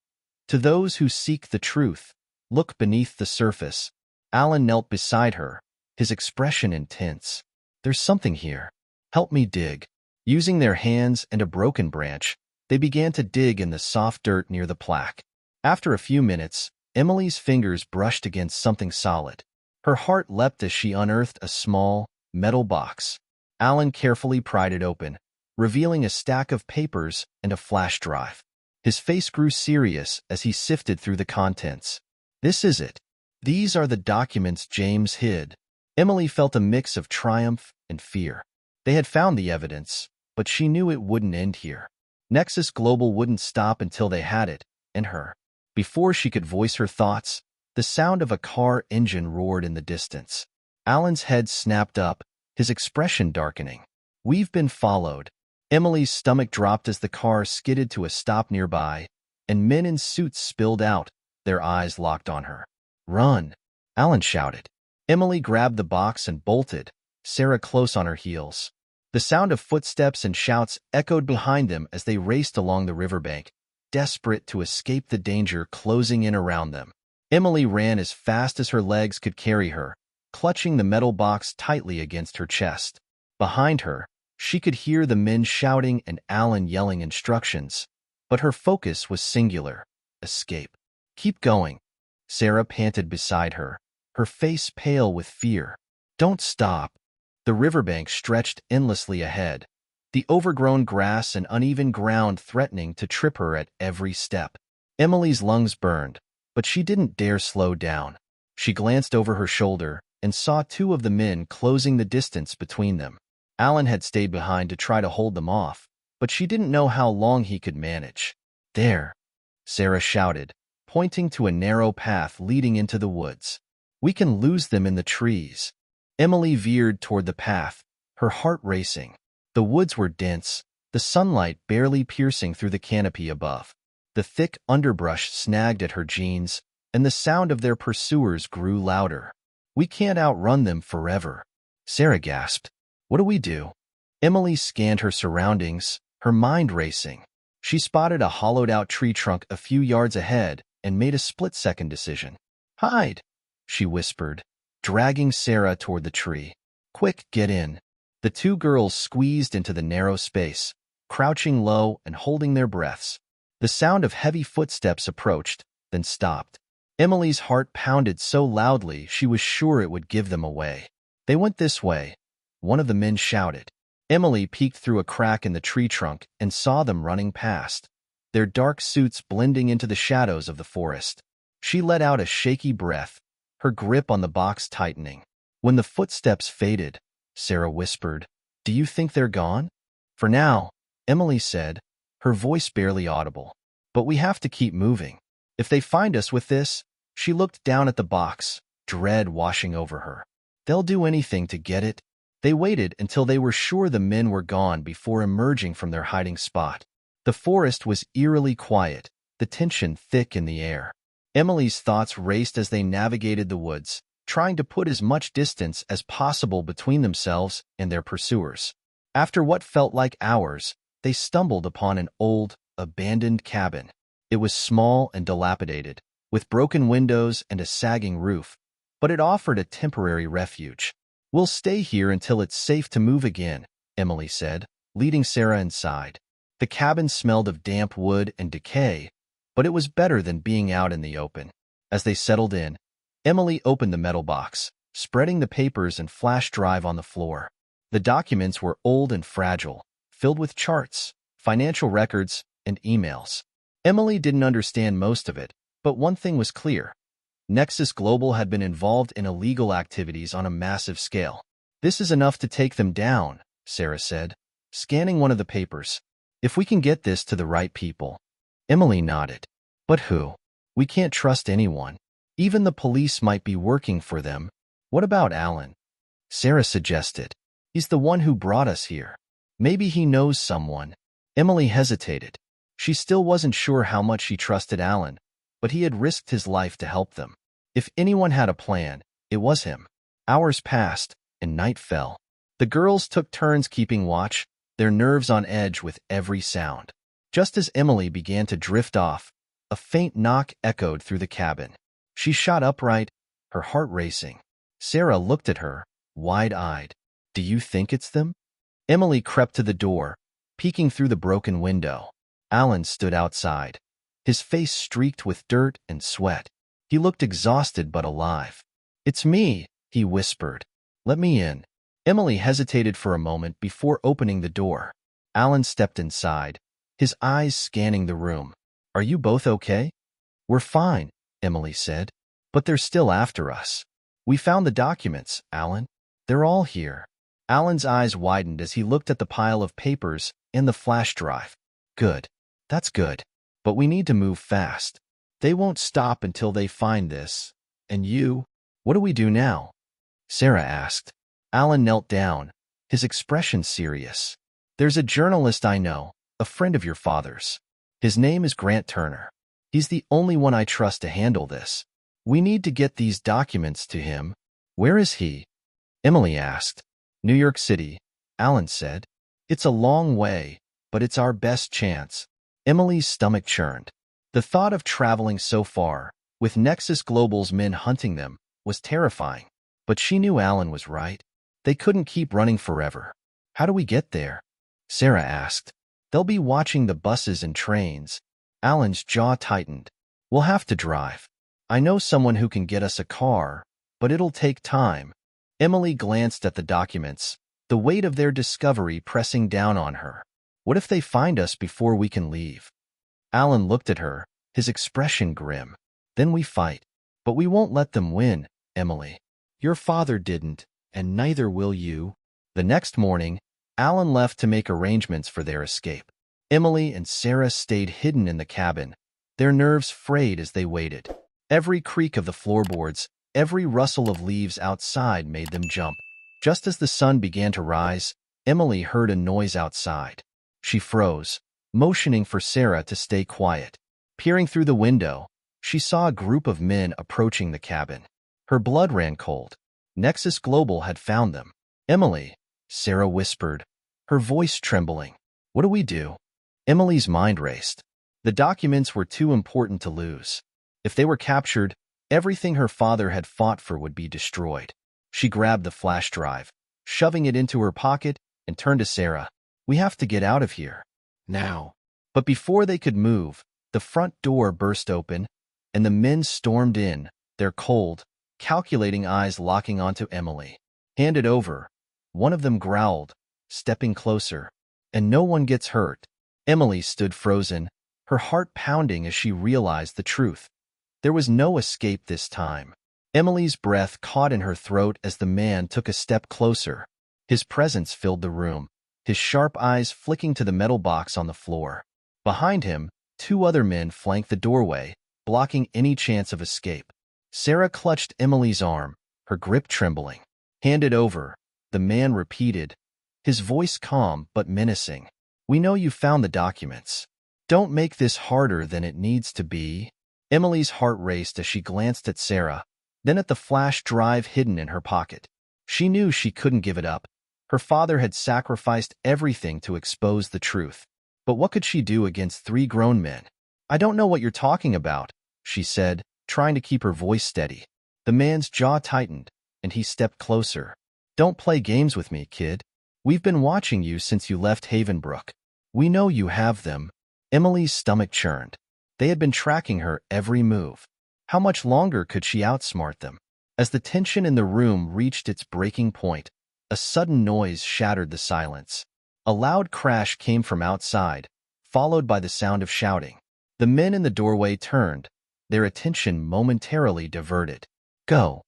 "To those who seek the truth, look beneath the surface." Alan knelt beside her, his expression intense. "There's something here. Help me dig." Using their hands and a broken branch, they began to dig in the soft dirt near the plaque. After a few minutes, Emily's fingers brushed against something solid. Her heart leapt as she unearthed a small, metal box. Alan carefully pried it open, revealing a stack of papers and a flash drive. His face grew serious as he sifted through the contents. "This is it. These are the documents James hid." Emily felt a mix of triumph and fear. They had found the evidence, but she knew it wouldn't end here. Nexus Global wouldn't stop until they had it, and her. Before she could voice her thoughts, the sound of a car engine roared in the distance. Alan's head snapped up, his expression darkening. "We've been followed." Emily's stomach dropped as the car skidded to a stop nearby, and men in suits spilled out, their eyes locked on her. "Run!" Alan shouted. Emily grabbed the box and bolted, Sarah close on her heels. The sound of footsteps and shouts echoed behind them as they raced along the riverbank, desperate to escape the danger closing in around them. Emily ran as fast as her legs could carry her, clutching the metal box tightly against her chest. Behind her, she could hear the men shouting and Alan yelling instructions, but her focus was singular: escape. "Keep going," Sarah panted beside her, her face pale with fear. "Don't stop." The riverbank stretched endlessly ahead, the overgrown grass and uneven ground threatening to trip her at every step. Emily's lungs burned, but she didn't dare slow down. She glanced over her shoulder and saw two of the men closing the distance between them. Alan had stayed behind to try to hold them off, but she didn't know how long he could manage. "There," Sarah shouted, pointing to a narrow path leading into the woods. "We can lose them in the trees." Emily veered toward the path, her heart racing. The woods were dense, the sunlight barely piercing through the canopy above. The thick underbrush snagged at her jeans, and the sound of their pursuers grew louder. "We can't outrun them forever," Sarah gasped. "What do we do?" Emily scanned her surroundings, her mind racing. She spotted a hollowed-out tree trunk a few yards ahead and made a split-second decision. "Hide," she whispered, dragging Sarah toward the tree. "Quick, get in." The two girls squeezed into the narrow space, crouching low and holding their breaths. The sound of heavy footsteps approached, then stopped. Emily's heart pounded so loudly she was sure it would give them away. "They went this way," one of the men shouted. Emily peeked through a crack in the tree trunk and saw them running past, their dark suits blending into the shadows of the forest. She let out a shaky breath, her grip on the box tightening. When the footsteps faded, Sarah whispered, "Do you think they're gone?" "For now," Emily said, her voice barely audible. "But we have to keep moving. If they find us with this," she looked down at the box, dread washing over her. "They'll do anything to get it." They waited until they were sure the men were gone before emerging from their hiding spot. The forest was eerily quiet, the tension thick in the air. Emily's thoughts raced as they navigated the woods, trying to put as much distance as possible between themselves and their pursuers. After what felt like hours, they stumbled upon an old, abandoned cabin. It was small and dilapidated, with broken windows and a sagging roof, but it offered a temporary refuge. "We'll stay here until it's safe to move again," Emily said, leading Sarah inside. The cabin smelled of damp wood and decay, but it was better than being out in the open. As they settled in, Emily opened the metal box, spreading the papers and flash drive on the floor. The documents were old and fragile, filled with charts, financial records, and emails. Emily didn't understand most of it, but one thing was clear. Nexus Global had been involved in illegal activities on a massive scale. "This is enough to take them down," Sarah said, scanning one of the papers. "If we can get this to the right people." Emily nodded. "But who? We can't trust anyone. Even the police might be working for them." "What about Alan?" Sarah suggested. "He's the one who brought us here. Maybe he knows someone." Emily hesitated. She still wasn't sure how much she trusted Alan, but he had risked his life to help them. If anyone had a plan, it was him. Hours passed, and night fell. The girls took turns keeping watch, their nerves on edge with every sound. Just as Emily began to drift off, a faint knock echoed through the cabin. She shot upright, her heart racing. Sarah looked at her, wide-eyed. "Do you think it's them?" Emily crept to the door, peeking through the broken window. Alan stood outside, his face streaked with dirt and sweat. He looked exhausted but alive. "It's me," he whispered. "Let me in." Emily hesitated for a moment before opening the door. Alan stepped inside, his eyes scanning the room. "Are you both okay?" "We're fine," Emily said, "but they're still after us." "We found the documents, Alan. They're all here." Alan's eyes widened as he looked at the pile of papers and the flash drive. "Good. That's good. But we need to move fast. They won't stop until they find this. And you? What do we do now?" Sarah asked. Alan knelt down, his expression serious. "There's a journalist I know, a friend of your father's. His name is Grant Turner. He's the only one I trust to handle this. We need to get these documents to him." "Where is he?" Emily asked. "New York City," Alan said. "It's a long way, but it's our best chance." Emily's stomach churned. The thought of traveling so far, with Nexus Global's men hunting them, was terrifying. But she knew Alan was right. They couldn't keep running forever. "How do we get there?" Sarah asked. "They'll be watching the buses and trains." Alan's jaw tightened. "We'll have to drive. I know someone who can get us a car, but it'll take time." Emily glanced at the documents, the weight of their discovery pressing down on her. What if they find us before we can leave? Alan looked at her, his expression grim. Then we fight. But we won't let them win, Emily. Your father didn't, and neither will you. The next morning, Alan left to make arrangements for their escape. Emily and Sarah stayed hidden in the cabin, their nerves frayed as they waited. Every creak of the floorboards, every rustle of leaves outside made them jump. Just as the sun began to rise, Emily heard a noise outside. She froze, motioning for Sarah to stay quiet. Peering through the window, she saw a group of men approaching the cabin. Her blood ran cold. Nexus Global had found them. Emily, Sarah whispered, her voice trembling. What do we do? Emily's mind raced. The documents were too important to lose. If they were captured, everything her father had fought for would be destroyed. She grabbed the flash drive, shoving it into her pocket, and turned to Sarah. We have to get out of here. Now. But before they could move, the front door burst open, and the men stormed in, their cold, calculating eyes locking onto Emily. Hand it over. One of them growled, stepping closer. And no one gets hurt. Emily stood frozen, her heart pounding as she realized the truth. There was no escape this time. Emily's breath caught in her throat as the man took a step closer. His presence filled the room, his sharp eyes flicking to the metal box on the floor. Behind him, two other men flanked the doorway, blocking any chance of escape. Sarah clutched Emily's arm, her grip trembling. Hand it over, the man repeated, his voice calm but menacing. We know you found the documents. Don't make this harder than it needs to be. Emily's heart raced as she glanced at Sarah, then at the flash drive hidden in her pocket. She knew she couldn't give it up. Her father had sacrificed everything to expose the truth. But what could she do against three grown men? I don't know what you're talking about, she said, trying to keep her voice steady. The man's jaw tightened, and he stepped closer. Don't play games with me, kid. We've been watching you since you left Havenbrook. We know you have them. Emily's stomach churned. They had been tracking her every move. How much longer could she outsmart them? As the tension in the room reached its breaking point, a sudden noise shattered the silence. A loud crash came from outside, followed by the sound of shouting. The men in the doorway turned, their attention momentarily diverted. Go,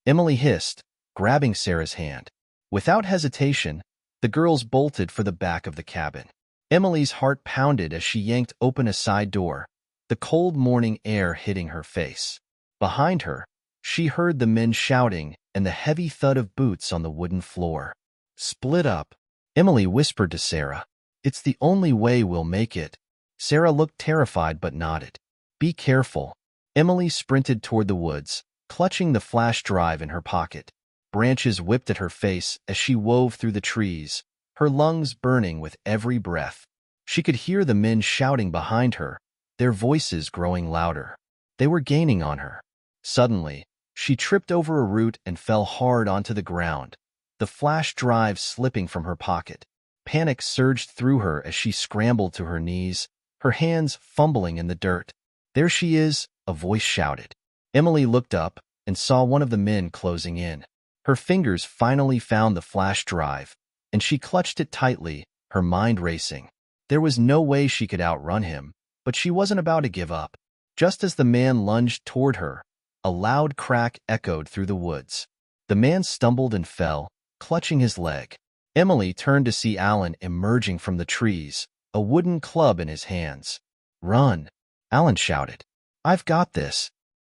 Emily hissed, grabbing Sarah's hand. Without hesitation, the girls bolted for the back of the cabin. Emily's heart pounded as she yanked open a side door, the cold morning air hitting her face. Behind her, she heard the men shouting and the heavy thud of boots on the wooden floor. Split up, Emily whispered to Sarah. It's the only way we'll make it. Sarah looked terrified but nodded. Be careful. Emily sprinted toward the woods, clutching the flash drive in her pocket. Branches whipped at her face as she wove through the trees, her lungs burning with every breath. She could hear the men shouting behind her, their voices growing louder. They were gaining on her. Suddenly, she tripped over a root and fell hard onto the ground, the flash drive slipping from her pocket. Panic surged through her as she scrambled to her knees, her hands fumbling in the dirt. There she is, a voice shouted. Emily looked up and saw one of the men closing in. Her fingers finally found the flash drive, and she clutched it tightly, her mind racing. There was no way she could outrun him, but she wasn't about to give up. Just as the man lunged toward her, a loud crack echoed through the woods. The man stumbled and fell, clutching his leg. Emily turned to see Alan emerging from the trees, a wooden club in his hands. Run, Alan shouted. I've got this.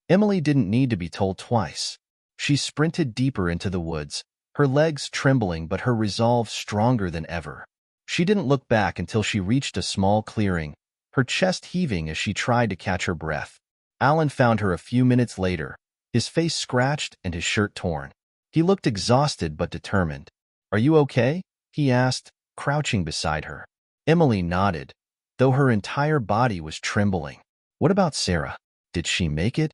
Emily didn't need to be told twice. She sprinted deeper into the woods, her legs trembling but her resolve stronger than ever. She didn't look back until she reached a small clearing, her chest heaving as she tried to catch her breath. Alan found her a few minutes later, his face scratched and his shirt torn. He looked exhausted but determined. Are you okay? He asked, crouching beside her. Emily nodded, though her entire body was trembling. What about Sarah? Did she make it?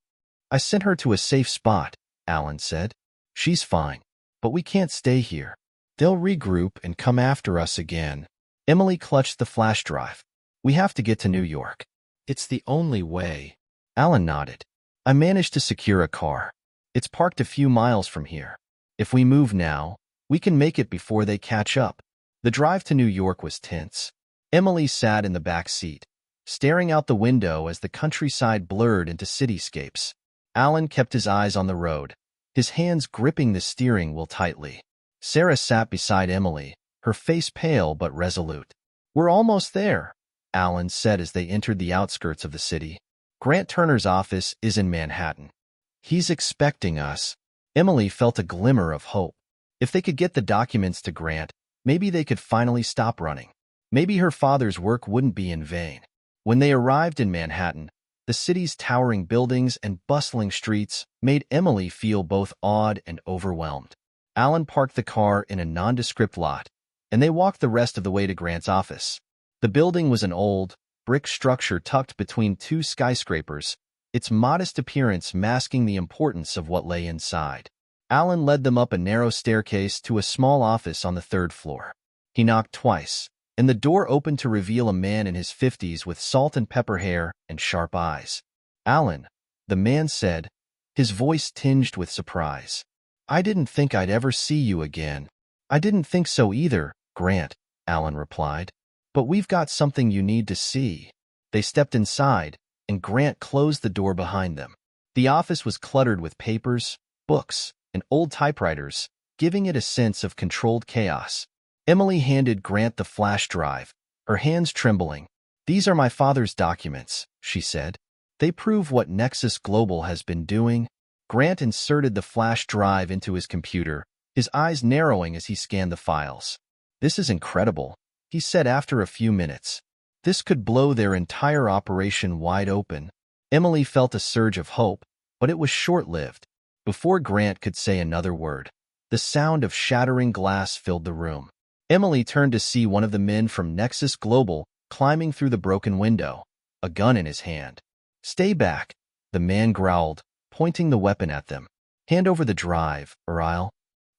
I sent her to a safe spot, Alan said. She's fine, but we can't stay here. They'll regroup and come after us again. Emily clutched the flash drive. We have to get to New York. It's the only way. Alan nodded. I managed to secure a car. It's parked a few miles from here. If we move now, We can make it before they catch up. The drive to New York was tense. Emily sat in the back seat, staring out the window as the countryside blurred into cityscapes. Alan kept his eyes on the road, his hands gripping the steering wheel tightly. Sarah sat beside Emily, her face pale but resolute. "We're almost there," Alan said as they entered the outskirts of the city. "Grant Turner's office is in Manhattan. He's expecting us." Emily felt a glimmer of hope. If they could get the documents to Grant, maybe they could finally stop running. Maybe her father's work wouldn't be in vain. When they arrived in Manhattan, the city's towering buildings and bustling streets made Emily feel both awed and overwhelmed. Alan parked the car in a nondescript lot, and they walked the rest of the way to Grant's office. The building was an old, brick structure tucked between two skyscrapers, its modest appearance masking the importance of what lay inside. Alan led them up a narrow staircase to a small office on the third floor. He knocked twice, and the door opened to reveal a man in his 50s with salt and pepper hair and sharp eyes. "Alan," the man said, his voice tinged with surprise. "I didn't think I'd ever see you again." "I didn't think so either, Grant," Alan replied. "But we've got something you need to see." They stepped inside, and Grant closed the door behind them. The office was cluttered with papers, books, and old typewriters, giving it a sense of controlled chaos. Emily handed Grant the flash drive, her hands trembling. "These are my father's documents," she said. "They prove what Nexus Global has been doing." Grant inserted the flash drive into his computer, his eyes narrowing as he scanned the files. "This is incredible," he said after a few minutes. "This could blow their entire operation wide open." Emily felt a surge of hope, but it was short-lived. Before Grant could say another word, the sound of shattering glass filled the room. Emily turned to see one of the men from Nexus Global climbing through the broken window, a gun in his hand. "Stay back," the man growled, pointing the weapon at them. "Hand over the drive, or I'll—"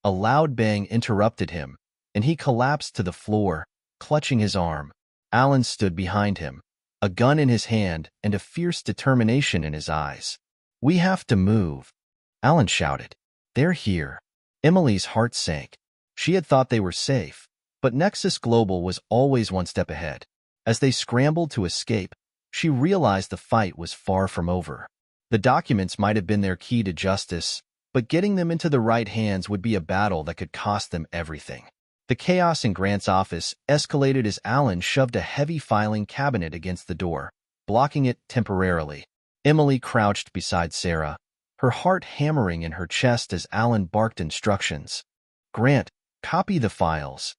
A loud bang interrupted him, and he collapsed to the floor, clutching his arm. Alan stood behind him, a gun in his hand and a fierce determination in his eyes. "We have to move," Alan shouted. "They're here." Emily's heart sank. She had thought they were safe, but Nexus Global was always one step ahead. As they scrambled to escape, she realized the fight was far from over. The documents might have been their key to justice, but getting them into the right hands would be a battle that could cost them everything. The chaos in Grant's office escalated as Alan shoved a heavy filing cabinet against the door, blocking it temporarily. Emily crouched beside Sarah, her heart hammering in her chest as Alan barked instructions. "Grant, copy the files,"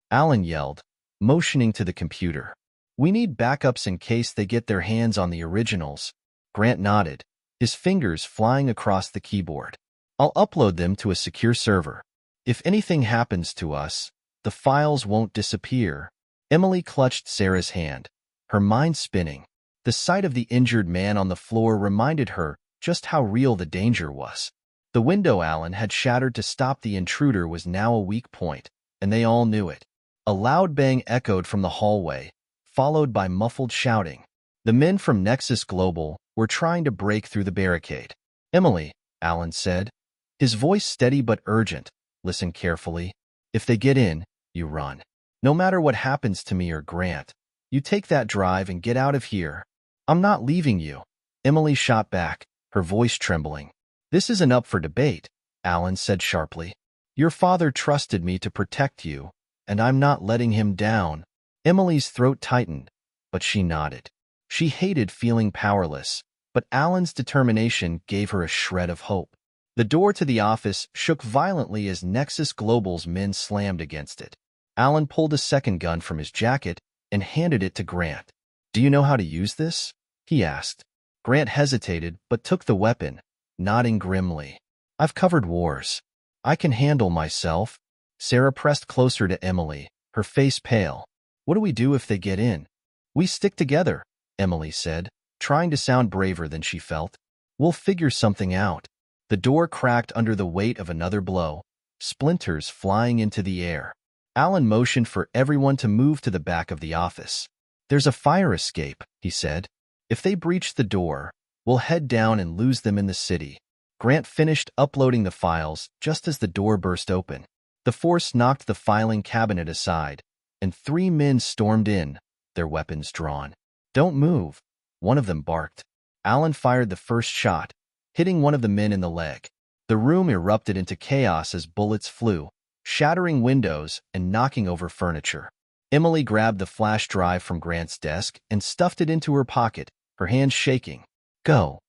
Alan yelled, motioning to the computer. "We need backups in case they get their hands on the originals." Grant nodded, his fingers flying across the keyboard. "I'll upload them to a secure server. If anything happens to us, the files won't disappear." Emily clutched Sarah's hand, her mind spinning. The sight of the injured man on the floor reminded her just how real the danger was. The window Alan had shattered to stop the intruder was now a weak point, and they all knew it. A loud bang echoed from the hallway, followed by muffled shouting. The men from Nexus Global were trying to break through the barricade. "Emily," Alan said, his voice steady but urgent, "listen carefully. If they get in, you run. No matter what happens to me or Grant, you take that drive and get out of here. I'm not leaving you." Emily shot back, her voice trembling. "This isn't up for debate," Alan said sharply. "Your father trusted me to protect you, and I'm not letting him down." Emily's throat tightened, but she nodded. She hated feeling powerless, but Alan's determination gave her a shred of hope. The door to the office shook violently as Nexus Global's men slammed against it. Alan pulled a second gun from his jacket and handed it to Grant. "Do you know how to use this?" he asked. Grant hesitated but took the weapon, nodding grimly. "I've covered wars. I can handle myself." Sarah pressed closer to Emily, her face pale. "What do we do if they get in?" "We stick together," Emily said, trying to sound braver than she felt. "We'll figure something out." The door cracked under the weight of another blow, splinters flying into the air. Alan motioned for everyone to move to the back of the office. "There's a fire escape," he said. "If they breach the door, we'll head down and lose them in the city." Grant finished uploading the files just as the door burst open. The force knocked the filing cabinet aside, and 3 men stormed in, their weapons drawn. "Don't move," one of them barked. Alan fired the first shot, hitting one of the men in the leg. The room erupted into chaos as bullets flew, shattering windows and knocking over furniture. Emily grabbed the flash drive from Grant's desk and stuffed it into her pocket, her hands shaking. "Go,"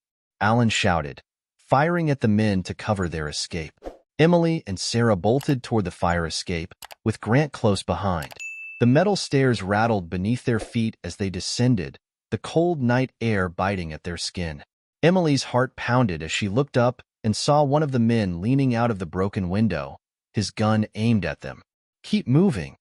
Alan shouted, firing at the men to cover their escape. Emily and Sarah bolted toward the fire escape, with Grant close behind. The metal stairs rattled beneath their feet as they descended, the cold night air biting at their skin. Emily's heart pounded as she looked up and saw one of the men leaning out of the broken window, his gun aimed at them. "Keep moving,"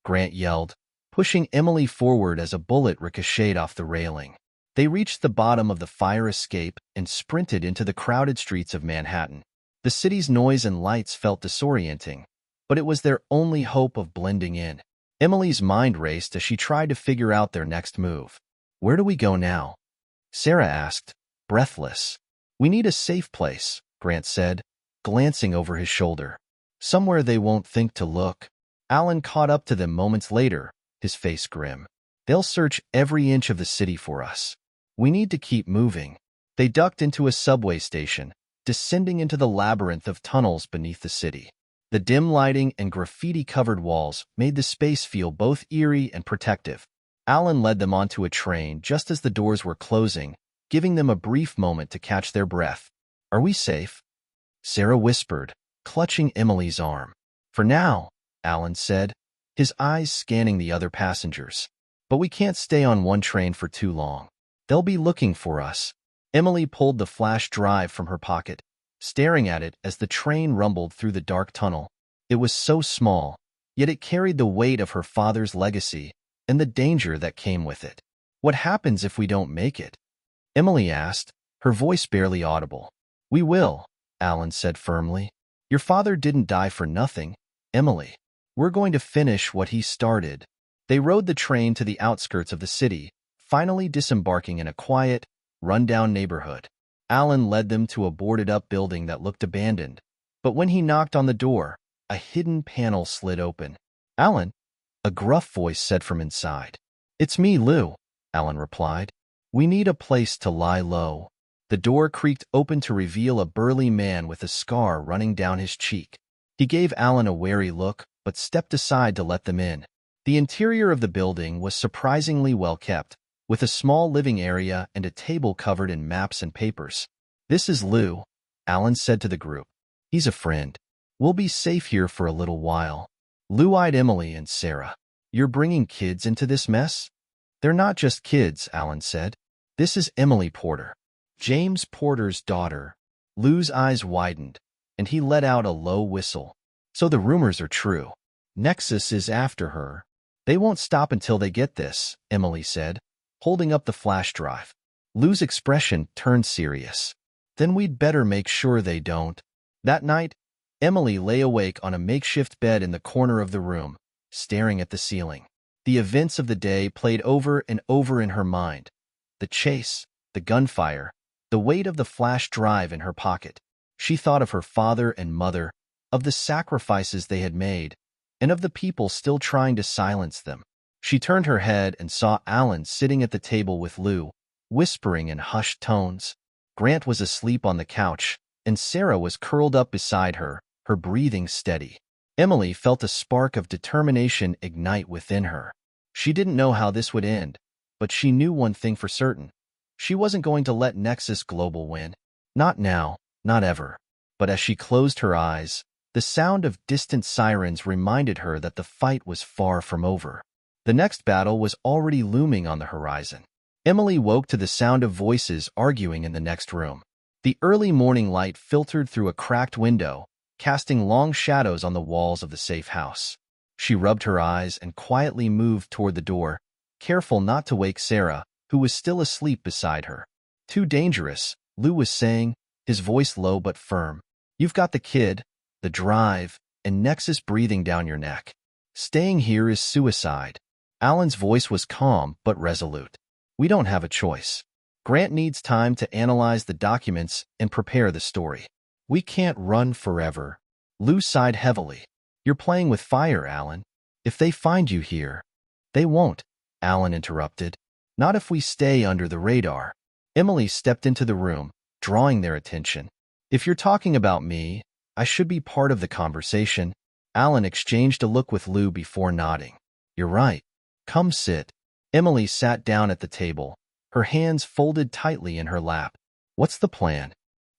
Grant yelled, pushing Emily forward as a bullet ricocheted off the railing. They reached the bottom of the fire escape and sprinted into the crowded streets of Manhattan. The city's noise and lights felt disorienting, but it was their only hope of blending in. Emily's mind raced as she tried to figure out their next move. "Where do we go now?" Sarah asked, breathless. "We need a safe place," Grant said, glancing over his shoulder. "Somewhere they won't think to look." Alan caught up to them moments later, his face grim. "They'll search every inch of the city for us. We need to keep moving." They ducked into a subway station, descending into the labyrinth of tunnels beneath the city. The dim lighting and graffiti-covered walls made the space feel both eerie and protective. Alan led them onto a train just as the doors were closing, giving them a brief moment to catch their breath. "Are we safe?" Sarah whispered, clutching Emily's arm. "For now," Alan said, his eyes scanning the other passengers. "But we can't stay on one train for too long. They'll be looking for us." Emily pulled the flash drive from her pocket, staring at it as the train rumbled through the dark tunnel. It was so small, yet it carried the weight of her father's legacy and the danger that came with it. "What happens if we don't make it?" Emily asked, her voice barely audible. "We will," Alan said firmly. "Your father didn't die for nothing, Emily. We're going to finish what he started." They rode the train to the outskirts of the city, finally disembarking in a quiet, run-down neighborhood. Alan led them to a boarded-up building that looked abandoned, but when he knocked on the door, a hidden panel slid open. "Alan," a gruff voice said from inside. "It's me, Lou," Alan replied. "We need a place to lie low." The door creaked open to reveal a burly man with a scar running down his cheek. He gave Alan a wary look, but stepped aside to let them in. The interior of the building was surprisingly well kept, with a small living area and a table covered in maps and papers. "This is Lou," Alan said to the group. "He's a friend. We'll be safe here for a little while." Lou eyed Emily and Sarah. "You're bringing kids into this mess?" "They're not just kids," Alan said. "This is Emily Porter, James Porter's daughter." Lou's eyes widened, and he let out a low whistle. "So the rumors are true. Nexus is after her." "They won't stop until they get this," Emily said, holding up the flash drive. Lou's expression turned serious. "Then we'd better make sure they don't." That night, Emily lay awake on a makeshift bed in the corner of the room, staring at the ceiling. The events of the day played over and over in her mind. The chase, the gunfire, the weight of the flash drive in her pocket. She thought of her father and mother, of the sacrifices they had made, and of the people still trying to silence them. She turned her head and saw Alan sitting at the table with Lou, whispering in hushed tones. Grant was asleep on the couch, and Sarah was curled up beside her, her breathing steady. Emily felt a spark of determination ignite within her. She didn't know how this would end, but she knew one thing for certain. She wasn't going to let Nexus Global win. Not now, not ever. But as she closed her eyes, the sound of distant sirens reminded her that the fight was far from over. The next battle was already looming on the horizon. Emily woke to the sound of voices arguing in the next room. The early morning light filtered through a cracked window, casting long shadows on the walls of the safe house. She rubbed her eyes and quietly moved toward the door, careful not to wake Sarah, who was still asleep beside her. "Too dangerous," Lou was saying, his voice low but firm. "You've got the kid, the drive, and Nexus breathing down your neck. Staying here is suicide." Alan's voice was calm but resolute. "We don't have a choice. Grant needs time to analyze the documents and prepare the story. We can't run forever." Lou sighed heavily. You're playing with fire, Alan. If they find you here, they won't, Alan interrupted. Not if we stay under the radar. Emily stepped into the room, drawing their attention. If you're talking about me, I should be part of the conversation. Alan exchanged a look with Lou before nodding. You're right. Come sit. Emily sat down at the table, her hands folded tightly in her lap. What's the plan?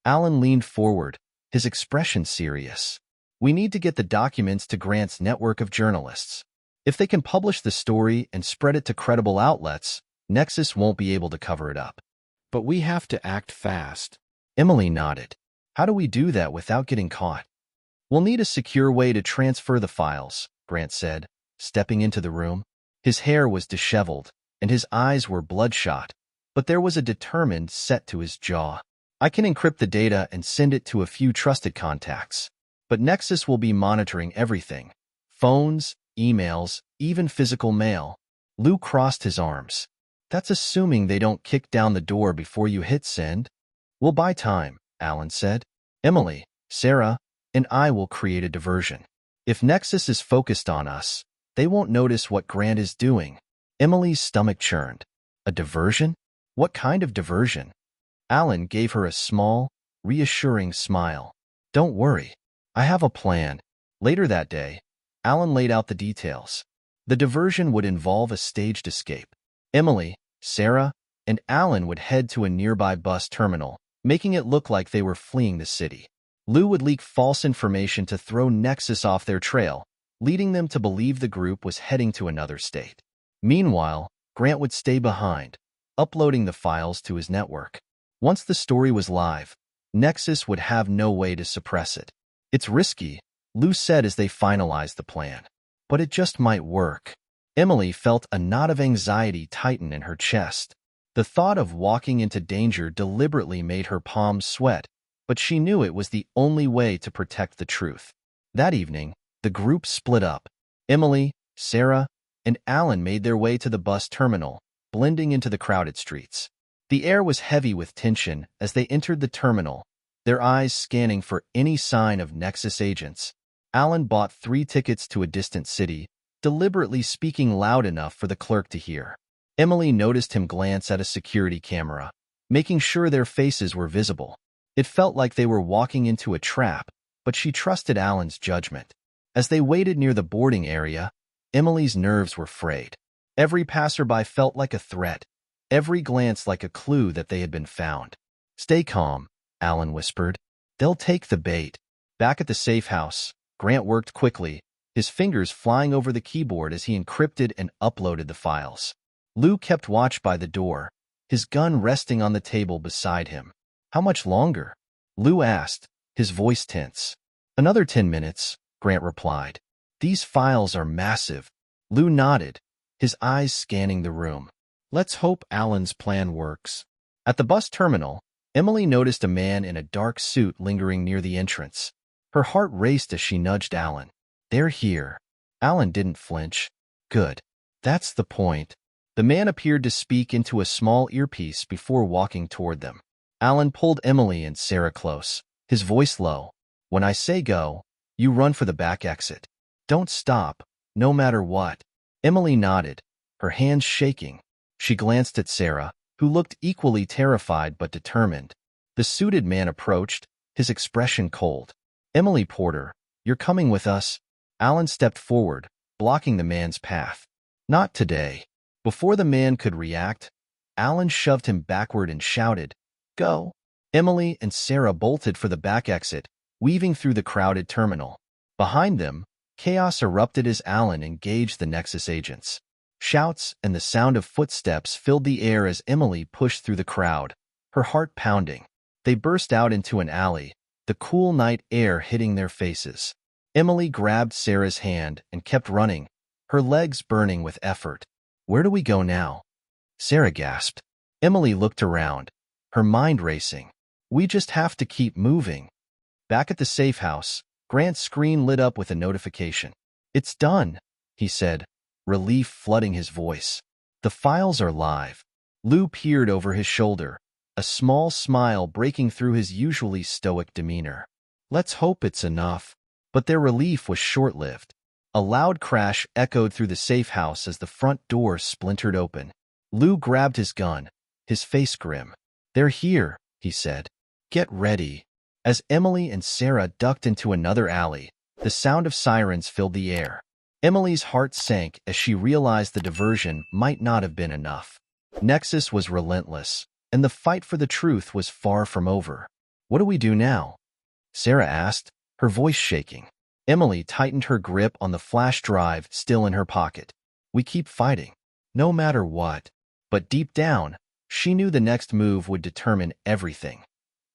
Alan leaned forward, his expression serious. We need to get the documents to Grant's network of journalists. If they can publish the story and spread it to credible outlets, Nexus won't be able to cover it up. But we have to act fast. Emily nodded. How do we do that without getting caught? We'll need a secure way to transfer the files, Grant said, stepping into the room. His hair was disheveled, and his eyes were bloodshot, but there was a determined set to his jaw. I can encrypt the data and send it to a few trusted contacts, but Nexus will be monitoring everything. Phones, emails, even physical mail. Lou crossed his arms. That's assuming they don't kick down the door before you hit send. We'll buy time, Alan said. Emily, Sarah, and I will create a diversion. If Nexus is focused on us, they won't notice what Grant is doing. Emily's stomach churned. A diversion? What kind of diversion? Alan gave her a small, reassuring smile. Don't worry. I have a plan. Later that day, Alan laid out the details. The diversion would involve a staged escape. Emily, Sarah, and Alan would head to a nearby bus terminal, making it look like they were fleeing the city. Lou would leak false information to throw Nexus off their trail, leading them to believe the group was heading to another state. Meanwhile, Grant would stay behind, uploading the files to his network. Once the story was live, Nexus would have no way to suppress it. It's risky, Lou said as they finalized the plan. But it just might work. Emily felt a knot of anxiety tighten in her chest. The thought of walking into danger deliberately made her palms sweat, but she knew it was the only way to protect the truth. That evening, the group split up. Emily, Sarah, and Alan made their way to the bus terminal, blending into the crowded streets. The air was heavy with tension as they entered the terminal, their eyes scanning for any sign of Nexus agents. Alan bought 3 tickets to a distant city, deliberately speaking loud enough for the clerk to hear. Emily noticed him glance at a security camera, making sure their faces were visible. It felt like they were walking into a trap, but she trusted Alan's judgment. As they waited near the boarding area, Emily's nerves were frayed. Every passerby felt like a threat, every glance like a clue that they had been found. Stay calm, Alan whispered. They'll take the bait. Back at the safe house, Grant worked quickly, his fingers flying over the keyboard as he encrypted and uploaded the files. Lou kept watch by the door, his gun resting on the table beside him. How much longer? Lou asked, his voice tense. Another 10 minutes, Grant replied. These files are massive. Lou nodded, his eyes scanning the room. Let's hope Alan's plan works. At the bus terminal, Emily noticed a man in a dark suit lingering near the entrance. Her heart raced as she nudged Alan. They're here. Alan didn't flinch. Good. That's the point. The man appeared to speak into a small earpiece before walking toward them. Alan pulled Emily and Sarah close, his voice low. When I say go, you run for the back exit. Don't stop, no matter what. Emily nodded, her hands shaking. She glanced at Sarah, who looked equally terrified but determined. The suited man approached, his expression cold. Emily Porter, you're coming with us. Alan stepped forward, blocking the man's path. Not today. Before the man could react, Alan shoved him backward and shouted, Go! Emily and Sarah bolted for the back exit, weaving through the crowded terminal. Behind them, chaos erupted as Alan engaged the Nexus agents. Shouts and the sound of footsteps filled the air as Emily pushed through the crowd, her heart pounding. They burst out into an alley, the cool night air hitting their faces. Emily grabbed Sarah's hand and kept running, her legs burning with effort. Where do we go now? Sarah gasped. Emily looked around, her mind racing. We just have to keep moving. Back at the safe house, Grant's screen lit up with a notification. It's done, he said, relief flooding his voice. The files are live. Lou peered over his shoulder, a small smile breaking through his usually stoic demeanor. Let's hope it's enough. But their relief was short-lived. A loud crash echoed through the safe house as the front door splintered open. Lou grabbed his gun, his face grim. "They're here," he said. "Get ready." As Emily and Sarah ducked into another alley, the sound of sirens filled the air. Emily's heart sank as she realized the diversion might not have been enough. Nexus was relentless, and the fight for the truth was far from over. "What do we do now?" Sarah asked, her voice shaking. Emily tightened her grip on the flash drive still in her pocket. "We keep fighting, no matter what." But deep down, she knew the next move would determine everything.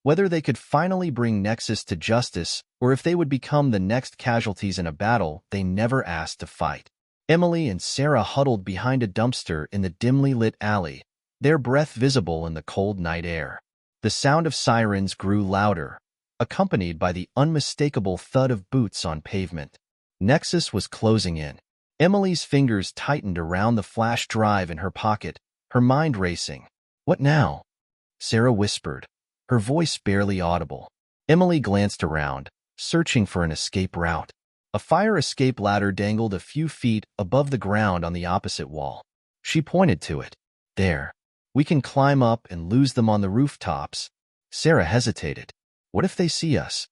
Whether they could finally bring Nexus to justice or if they would become the next casualties in a battle they never asked to fight. Emily and Sarah huddled behind a dumpster in the dimly lit alley, their breath visible in the cold night air. The sound of sirens grew louder, accompanied by the unmistakable thud of boots on pavement. Nexus was closing in. Emily's fingers tightened around the flash drive in her pocket, her mind racing. "What now?" Sarah whispered, her voice barely audible. Emily glanced around, searching for an escape route. A fire escape ladder dangled a few feet above the ground on the opposite wall. She pointed to it. "There. We can climb up and lose them on the rooftops." Sarah hesitated. "What if they see us?"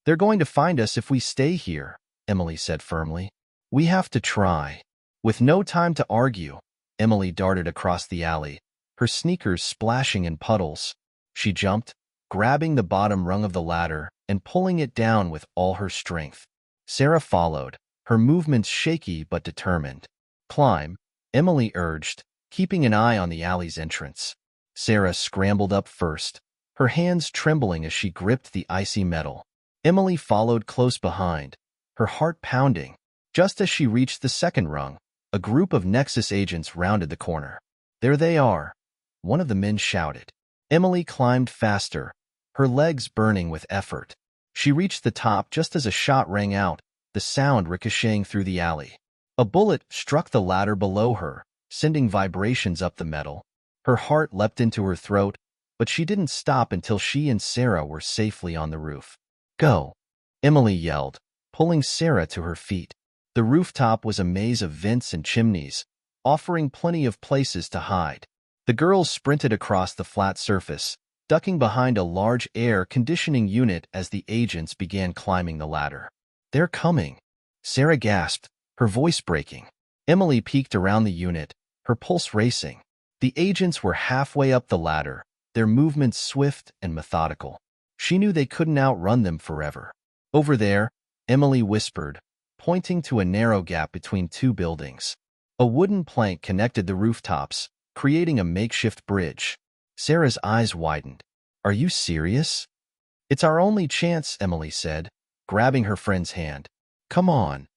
"They're going to find us if we stay here," Emily said firmly. "We have to try." With no time to argue, Emily darted across the alley, her sneakers splashing in puddles. She jumped, grabbing the bottom rung of the ladder and pulling it down with all her strength. Sarah followed, her movements shaky but determined. "Climb," Emily urged, keeping an eye on the alley's entrance. Sarah scrambled up first, her hands trembling as she gripped the icy metal. Emily followed close behind, her heart pounding. Just as she reached the second rung, a group of Nexus agents rounded the corner. "There they are," one of the men shouted. Emily climbed faster, her legs burning with effort. She reached the top just as a shot rang out, the sound ricocheting through the alley. A bullet struck the ladder below her, sending vibrations up the metal. Her heart leapt into her throat, but she didn't stop until she and Sarah were safely on the roof. "Go," Emily yelled, pulling Sarah to her feet. The rooftop was a maze of vents and chimneys, offering plenty of places to hide. The girls sprinted across the flat surface, ducking behind a large air conditioning unit as the agents began climbing the ladder. "They're coming," Sarah gasped, her voice breaking. Emily peeked around the unit, her pulse racing. The agents were halfway up the ladder, their movements swift and methodical. She knew they couldn't outrun them forever. "Over there," Emily whispered, pointing to a narrow gap between two buildings. A wooden plank connected the rooftops, creating a makeshift bridge. Sarah's eyes widened. "Are you serious?" "It's our only chance," Emily said, grabbing her friend's hand. "Come on."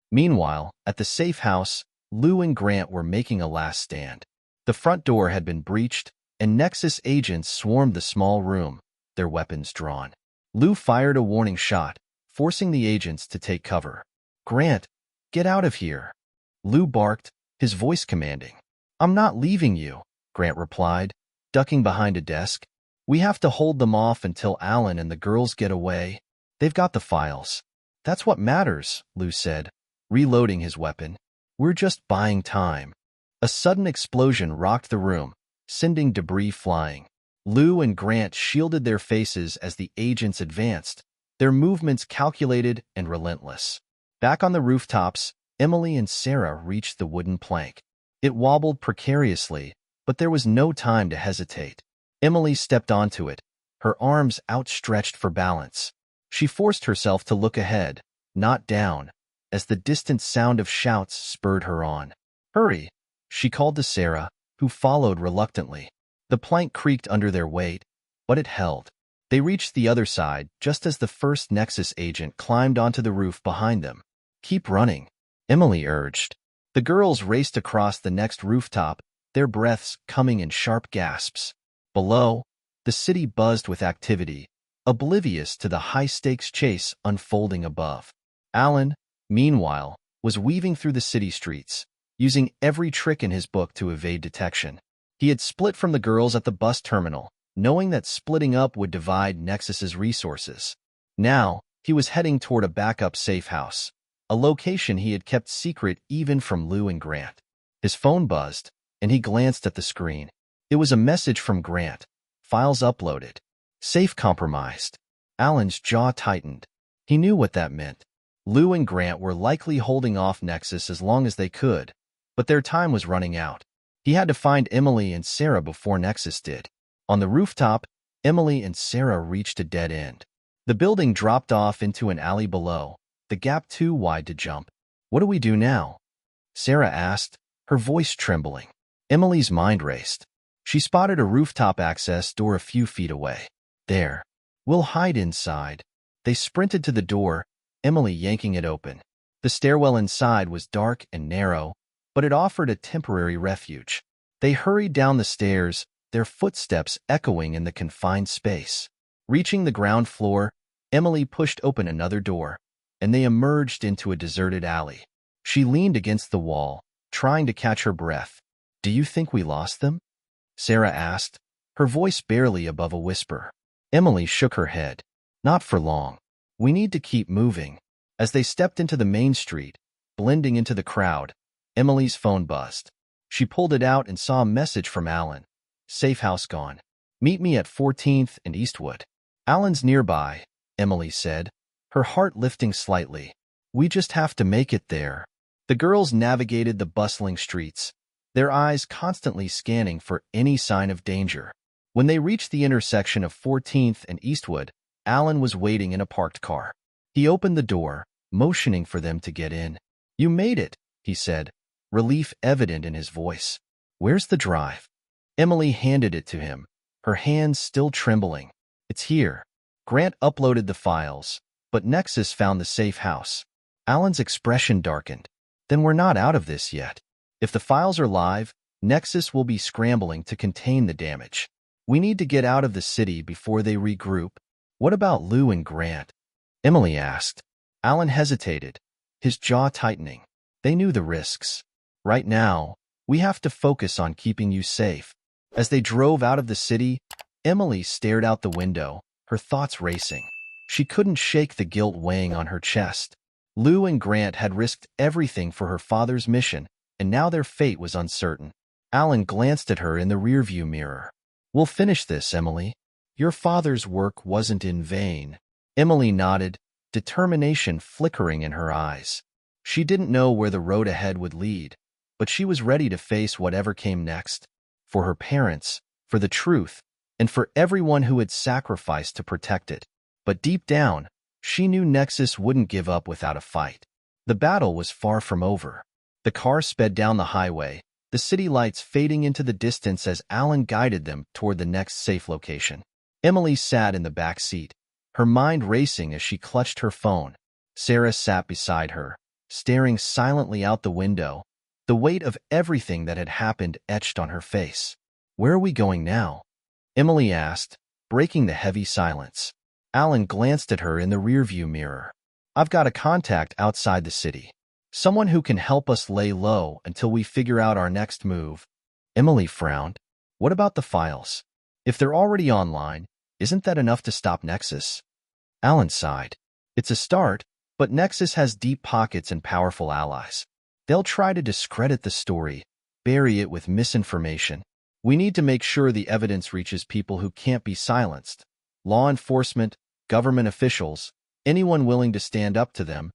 Meanwhile, at the safe house, Lou and Grant were making a last stand. The front door had been breached, and Nexus agents swarmed the small room, their weapons drawn. Lou fired a warning shot, forcing the agents to take cover. "Grant, get out of here," Lou barked, his voice commanding. "I'm not leaving you," Grant replied, ducking behind a desk. "We have to hold them off until Alan and the girls get away. They've got the files." "That's what matters," Lou said, reloading his weapon. "We're just buying time." A sudden explosion rocked the room, sending debris flying. Lou and Grant shielded their faces as the agents advanced, their movements calculated and relentless. Back on the rooftops, Emily and Sarah reached the wooden plank. It wobbled precariously, but there was no time to hesitate. Emily stepped onto it, her arms outstretched for balance. She forced herself to look ahead, not down, as the distant sound of shouts spurred her on. "Hurry," she called to Sarah, who followed reluctantly. The plank creaked under their weight, but it held. They reached the other side just as the first Nexus agent climbed onto the roof behind them. "Keep running," Emily urged. The girls raced across the next rooftop, their breaths coming in sharp gasps. Below, the city buzzed with activity, oblivious to the high-stakes chase unfolding above. Alan, meanwhile, was weaving through the city streets, using every trick in his book to evade detection. He had split from the girls at the bus terminal, knowing that splitting up would divide Nexus's resources. Now, He was heading toward a backup safe house, a location he had kept secret even from Lou and Grant. His phone buzzed, and he glanced at the screen. It was a message from Grant. Files uploaded. Safe compromised. Alan's jaw tightened. He knew what that meant. Lou and Grant were likely holding off Nexus as long as they could, but their time was running out. He had to find Emily and Sarah before Nexus did. On the rooftop, Emily and Sarah reached a dead end. The building dropped off into an alley below, the gap too wide to jump. "What do we do now?" Sarah asked, her voice trembling. Emily's mind raced. She spotted a rooftop access door a few feet away. "There. We'll hide inside." They sprinted to the door, Emily yanking it open. The stairwell inside was dark and narrow, but it offered a temporary refuge. They hurried down the stairs, their footsteps echoing in the confined space. Reaching the ground floor, Emily pushed open another door, and they emerged into a deserted alley. She leaned against the wall, trying to catch her breath. "Do you think we lost them?" Sarah asked, her voice barely above a whisper. Emily shook her head. "Not for long. We need to keep moving." As they stepped into the main street, blending into the crowd, Emily's phone buzzed. She pulled it out and saw a message from Alan. "Safe house gone. Meet me at 14th and Eastwood." "Alan's nearby," Emily said, her heart lifting slightly. "We just have to make it there." The girls navigated the bustling streets, their eyes constantly scanning for any sign of danger. When they reached the intersection of 14th and Eastwood, Alan was waiting in a parked car. He opened the door, motioning for them to get in. "You made it," he said, relief evident in his voice. "Where's the drive?" Emily handed it to him, her hands still trembling. "It's here." Grant uploaded the files, but Nexus found the safe house. Alan's expression darkened. "Then we're not out of this yet. If the files are live, Nexus will be scrambling to contain the damage. We need to get out of the city before they regroup." "What about Lou and Grant?" Emily asked. Alan hesitated, his jaw tightening. "They knew the risks. Right now, we have to focus on keeping you safe." As they drove out of the city, Emily stared out the window, her thoughts racing. She couldn't shake the guilt weighing on her chest. Lou and Grant had risked everything for her father's mission, and now their fate was uncertain. Alan glanced at her in the rearview mirror. "We'll finish this, Emily. Your father's work wasn't in vain." Emily nodded, determination flickering in her eyes. She didn't know where the road ahead would lead, but she was ready to face whatever came next. For her parents, for the truth, and for everyone who had sacrificed to protect it. But deep down, she knew Nexus wouldn't give up without a fight. The battle was far from over. The car sped down the highway, the city lights fading into the distance as Alan guided them toward the next safe location. Emily sat in the back seat, her mind racing as she clutched her phone. Sarah sat beside her, staring silently out the window, the weight of everything that had happened etched on her face. "Where are we going now?" Emily asked, breaking the heavy silence. Alan glanced at her in the rearview mirror. "I've got a contact outside the city. Someone who can help us lay low until we figure out our next move." Emily frowned. "What about the files? If they're already online, isn't that enough to stop Nexus?" Alan sighed. "It's a start, but Nexus has deep pockets and powerful allies. They'll try to discredit the story, bury it with misinformation. We need to make sure the evidence reaches people who can't be silenced. Law enforcement, government officials, anyone willing to stand up to them."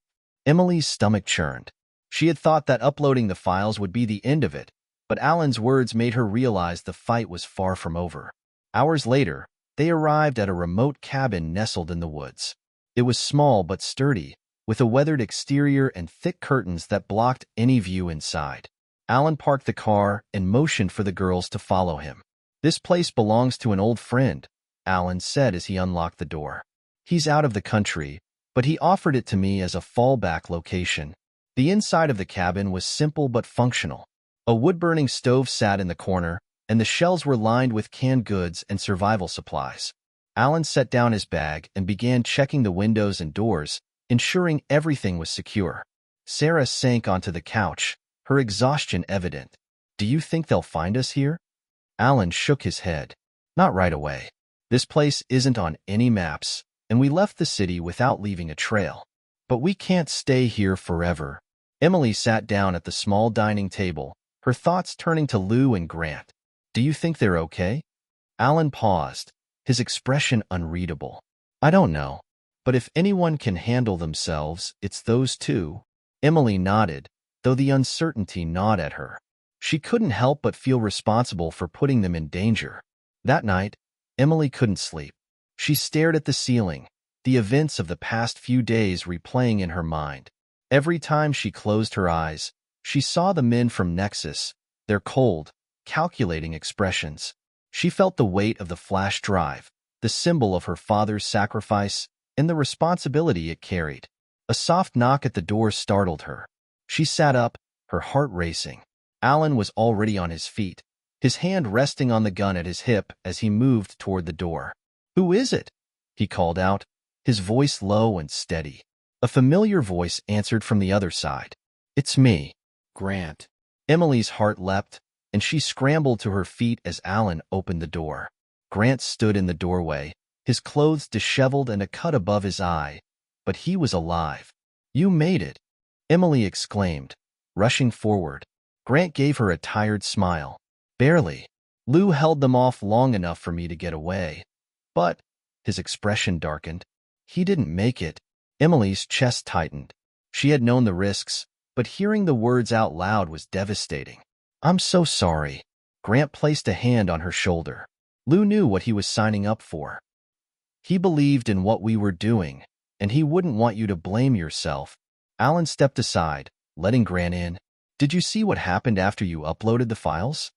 Emily's stomach churned. She had thought that uploading the files would be the end of it, but Alan's words made her realize the fight was far from over. Hours later, they arrived at a remote cabin nestled in the woods. It was small but sturdy, with a weathered exterior and thick curtains that blocked any view inside. Alan parked the car and motioned for the girls to follow him. "This place belongs to an old friend," Alan said as he unlocked the door. "He's out of the country, but he offered it to me as a fallback location." The inside of the cabin was simple but functional. A wood-burning stove sat in the corner, and the shelves were lined with canned goods and survival supplies. Alan set down his bag and began checking the windows and doors, ensuring everything was secure. Sarah sank onto the couch, her exhaustion evident. "Do you think they'll find us here?" Alan shook his head. "Not right away. This place isn't on any maps. and we left the city without leaving a trail. But we can't stay here forever. Emily sat down at the small dining table, her thoughts turning to Lou and Grant. Do you think they're okay? Alan paused, his expression unreadable. I don't know. But if anyone can handle themselves, it's those two. Emily nodded, though the uncertainty gnawed at her. She couldn't help but feel responsible for putting them in danger. That night, Emily couldn't sleep. She stared at the ceiling, the events of the past few days replaying in her mind. Every time she closed her eyes, she saw the men from Nexus, their cold, calculating expressions. She felt the weight of the flash drive, the symbol of her father's sacrifice, and the responsibility it carried. A soft knock at the door startled her. She sat up, her heart racing. Alan was already on his feet, his hand resting on the gun at his hip as he moved toward the door. Who is it? He called out, his voice low and steady. A familiar voice answered from the other side. It's me, Grant. Emily's heart leapt, and she scrambled to her feet as Alan opened the door. Grant stood in the doorway, his clothes disheveled and a cut above his eye, but he was alive. You made it, Emily exclaimed, rushing forward. Grant gave her a tired smile. Barely. Lou held them off long enough for me to get away. But, his expression darkened. He didn't make it. Emily's chest tightened. She had known the risks, but hearing the words out loud was devastating. I'm so sorry. Grant placed a hand on her shoulder. Lou knew what he was signing up for. He believed in what we were doing, and he wouldn't want you to blame yourself. Alan stepped aside, letting Grant in. Did you see what happened after you uploaded the files?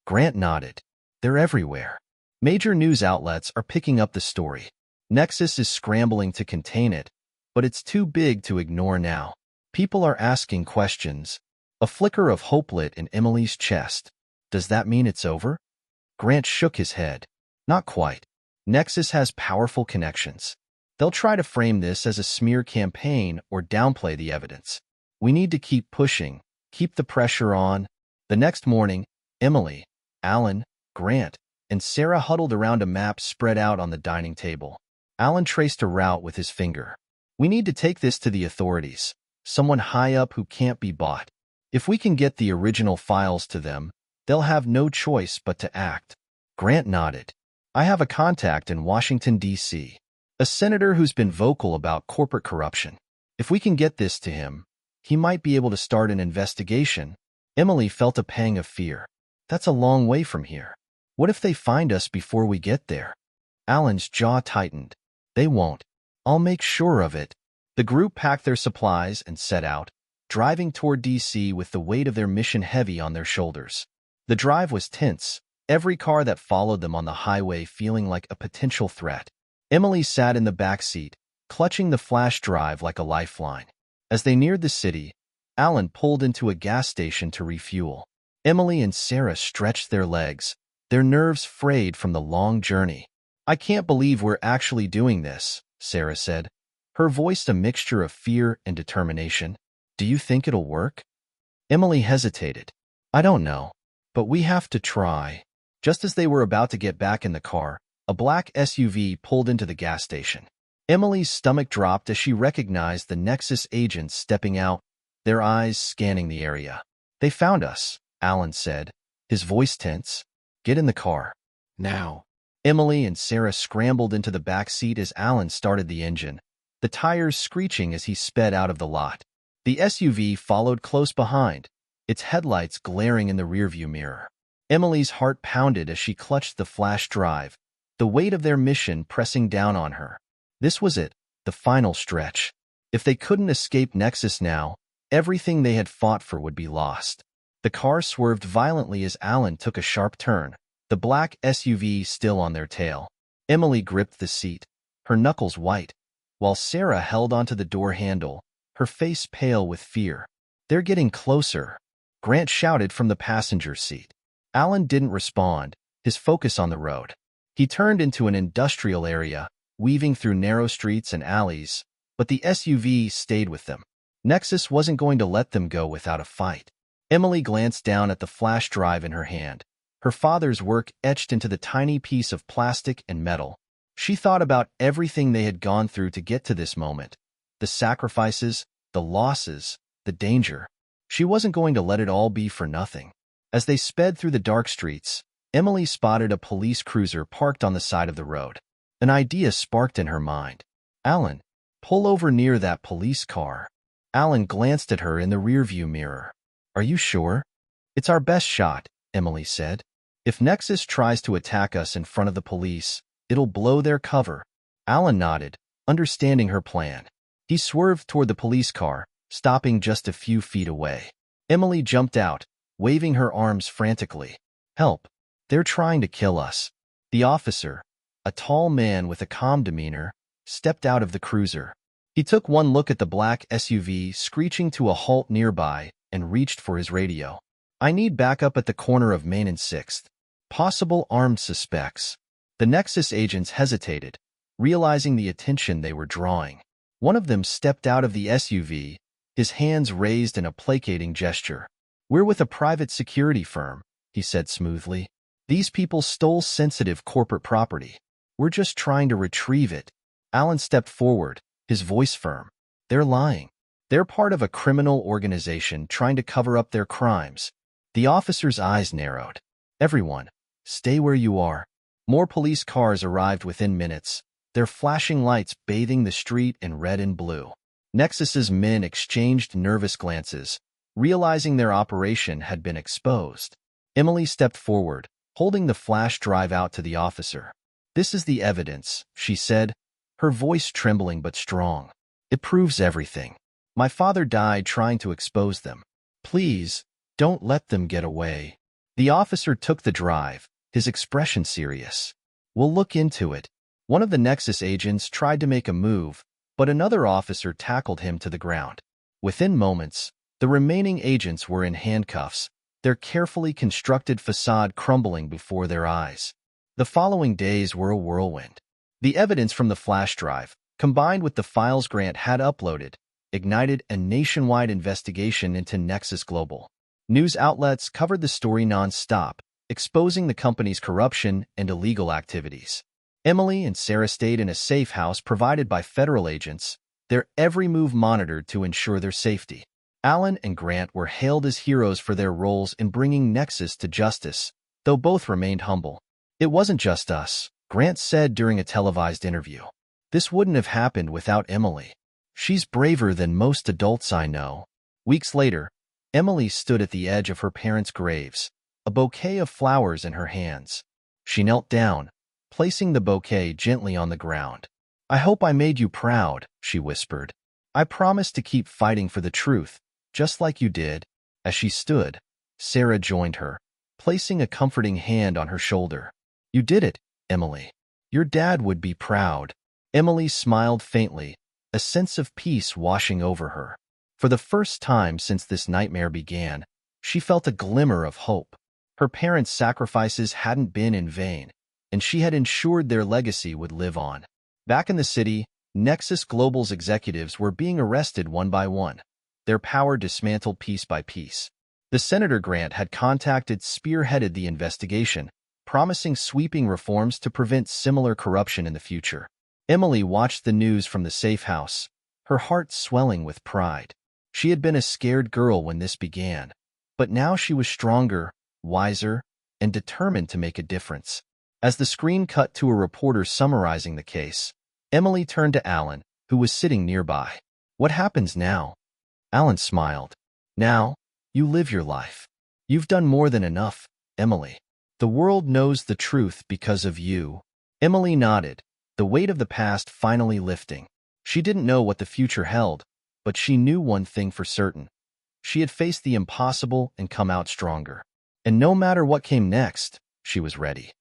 Grant nodded. They're everywhere. Major news outlets are picking up the story. Nexus is scrambling to contain it, but it's too big to ignore now. People are asking questions. A flicker of hope lit in Emily's chest. Does that mean it's over? Grant shook his head. Not quite. Nexus has powerful connections. They'll try to frame this as a smear campaign or downplay the evidence. We need to keep pushing, keep the pressure on. The next morning, Emily, Alan, Grant, and Sarah huddled around a map spread out on the dining table. Alan traced a route with his finger. We need to take this to the authorities, someone high up who can't be bought. If we can get the original files to them, they'll have no choice but to act. Grant nodded. I have a contact in Washington, D.C., a senator who's been vocal about corporate corruption. If we can get this to him, he might be able to start an investigation. Emily felt a pang of fear. That's a long way from here. What if they find us before we get there? Alan's jaw tightened. They won't. I'll make sure of it. The group packed their supplies and set out, driving toward D.C. with the weight of their mission heavy on their shoulders. The drive was tense, every car that followed them on the highway feeling like a potential threat. Emily sat in the back seat, clutching the flash drive like a lifeline. As they neared the city, Alan pulled into a gas station to refuel. Emily and Sarah stretched their legs, their nerves frayed from the long journey. I can't believe we're actually doing this, Sarah said, her voice a mixture of fear and determination. Do you think it'll work? Emily hesitated. I don't know, but we have to try. Just as they were about to get back in the car, a black SUV pulled into the gas station. Emily's stomach dropped as she recognized the Nexus agents stepping out, their eyes scanning the area. They found us, Alan said, his voice tense. Get in the car. Now. Emily and Sarah scrambled into the back seat as Alan started the engine, the tires screeching as he sped out of the lot. The SUV followed close behind, its headlights glaring in the rearview mirror. Emily's heart pounded as she clutched the flash drive, the weight of their mission pressing down on her. This was it, the final stretch. If they couldn't escape Nexus now, everything they had fought for would be lost. The car swerved violently as Alan took a sharp turn, the black SUV still on their tail. Emily gripped the seat, her knuckles white, while Sarah held onto the door handle, her face pale with fear. They're getting closer, Grant shouted from the passenger seat. Alan didn't respond, his focus on the road. He turned into an industrial area, weaving through narrow streets and alleys, but the SUV stayed with them. Nexus wasn't going to let them go without a fight. Emily glanced down at the flash drive in her hand, her father's work etched into the tiny piece of plastic and metal. She thought about everything they had gone through to get to this moment. The sacrifices, the losses, the danger. She wasn't going to let it all be for nothing. As they sped through the dark streets, Emily spotted a police cruiser parked on the side of the road. An idea sparked in her mind. "Alan, pull over near that police car." Alan glanced at her in the rearview mirror. "Are you sure?" "It's our best shot," Emily said. "If Nexus tries to attack us in front of the police, it'll blow their cover." Alan nodded, understanding her plan. He swerved toward the police car, stopping just a few feet away. Emily jumped out, waving her arms frantically. "Help! They're trying to kill us." The officer, a tall man with a calm demeanor, stepped out of the cruiser. He took one look at the black SUV screeching to a halt nearby and reached for his radio. "I need backup at the corner of Main and 6th. Possible armed suspects." The Nexus agents hesitated, realizing the attention they were drawing. One of them stepped out of the SUV, his hands raised in a placating gesture. "We're with a private security firm," he said smoothly. "These people stole sensitive corporate property. We're just trying to retrieve it." Alan stepped forward, his voice firm. "They're lying. They're part of a criminal organization trying to cover up their crimes." The officer's eyes narrowed. "Everyone, stay where you are." More police cars arrived within minutes, their flashing lights bathing the street in red and blue. Nexus's men exchanged nervous glances, realizing their operation had been exposed. Emily stepped forward, holding the flash drive out to the officer. "This is the evidence," she said, her voice trembling but strong. "It proves everything. My father died trying to expose them. Please, don't let them get away." The officer took the drive, his expression serious. "We'll look into it." One of the Nexus agents tried to make a move, but another officer tackled him to the ground. Within moments, the remaining agents were in handcuffs, their carefully constructed facade crumbling before their eyes. The following days were a whirlwind. The evidence from the flash drive, combined with the files Grant had uploaded, ignited a nationwide investigation into Nexus Global. News outlets covered the story non-stop, exposing the company's corruption and illegal activities. Emily and Sarah stayed in a safe house provided by federal agents, their every move monitored to ensure their safety. Alan and Grant were hailed as heroes for their roles in bringing Nexus to justice, though both remained humble. "It wasn't just us," Grant said during a televised interview. "This wouldn't have happened without Emily. She's braver than most adults I know." Weeks later, Emily stood at the edge of her parents' graves, a bouquet of flowers in her hands. She knelt down, placing the bouquet gently on the ground. "I hope I made you proud," she whispered. "I promise to keep fighting for the truth, just like you did." As she stood, Sarah joined her, placing a comforting hand on her shoulder. "You did it, Emily. Your dad would be proud." Emily smiled faintly, a sense of peace washing over her. For the first time since this nightmare began, she felt a glimmer of hope. Her parents' sacrifices hadn't been in vain, and she had ensured their legacy would live on. Back in the city, Nexus Global's executives were being arrested one by one, their power dismantled piece by piece. The Senator Grant had spearheaded the investigation, promising sweeping reforms to prevent similar corruption in the future. Emily watched the news from the safe house, her heart swelling with pride. She had been a scared girl when this began, but now she was stronger, wiser, and determined to make a difference. As the screen cut to a reporter summarizing the case, Emily turned to Alan, who was sitting nearby. "What happens now?" Alan smiled. "Now, you live your life. You've done more than enough, Emily. The world knows the truth because of you." Emily nodded, the weight of the past finally lifting. She didn't know what the future held, but she knew one thing for certain. She had faced the impossible and come out stronger. And no matter what came next, she was ready.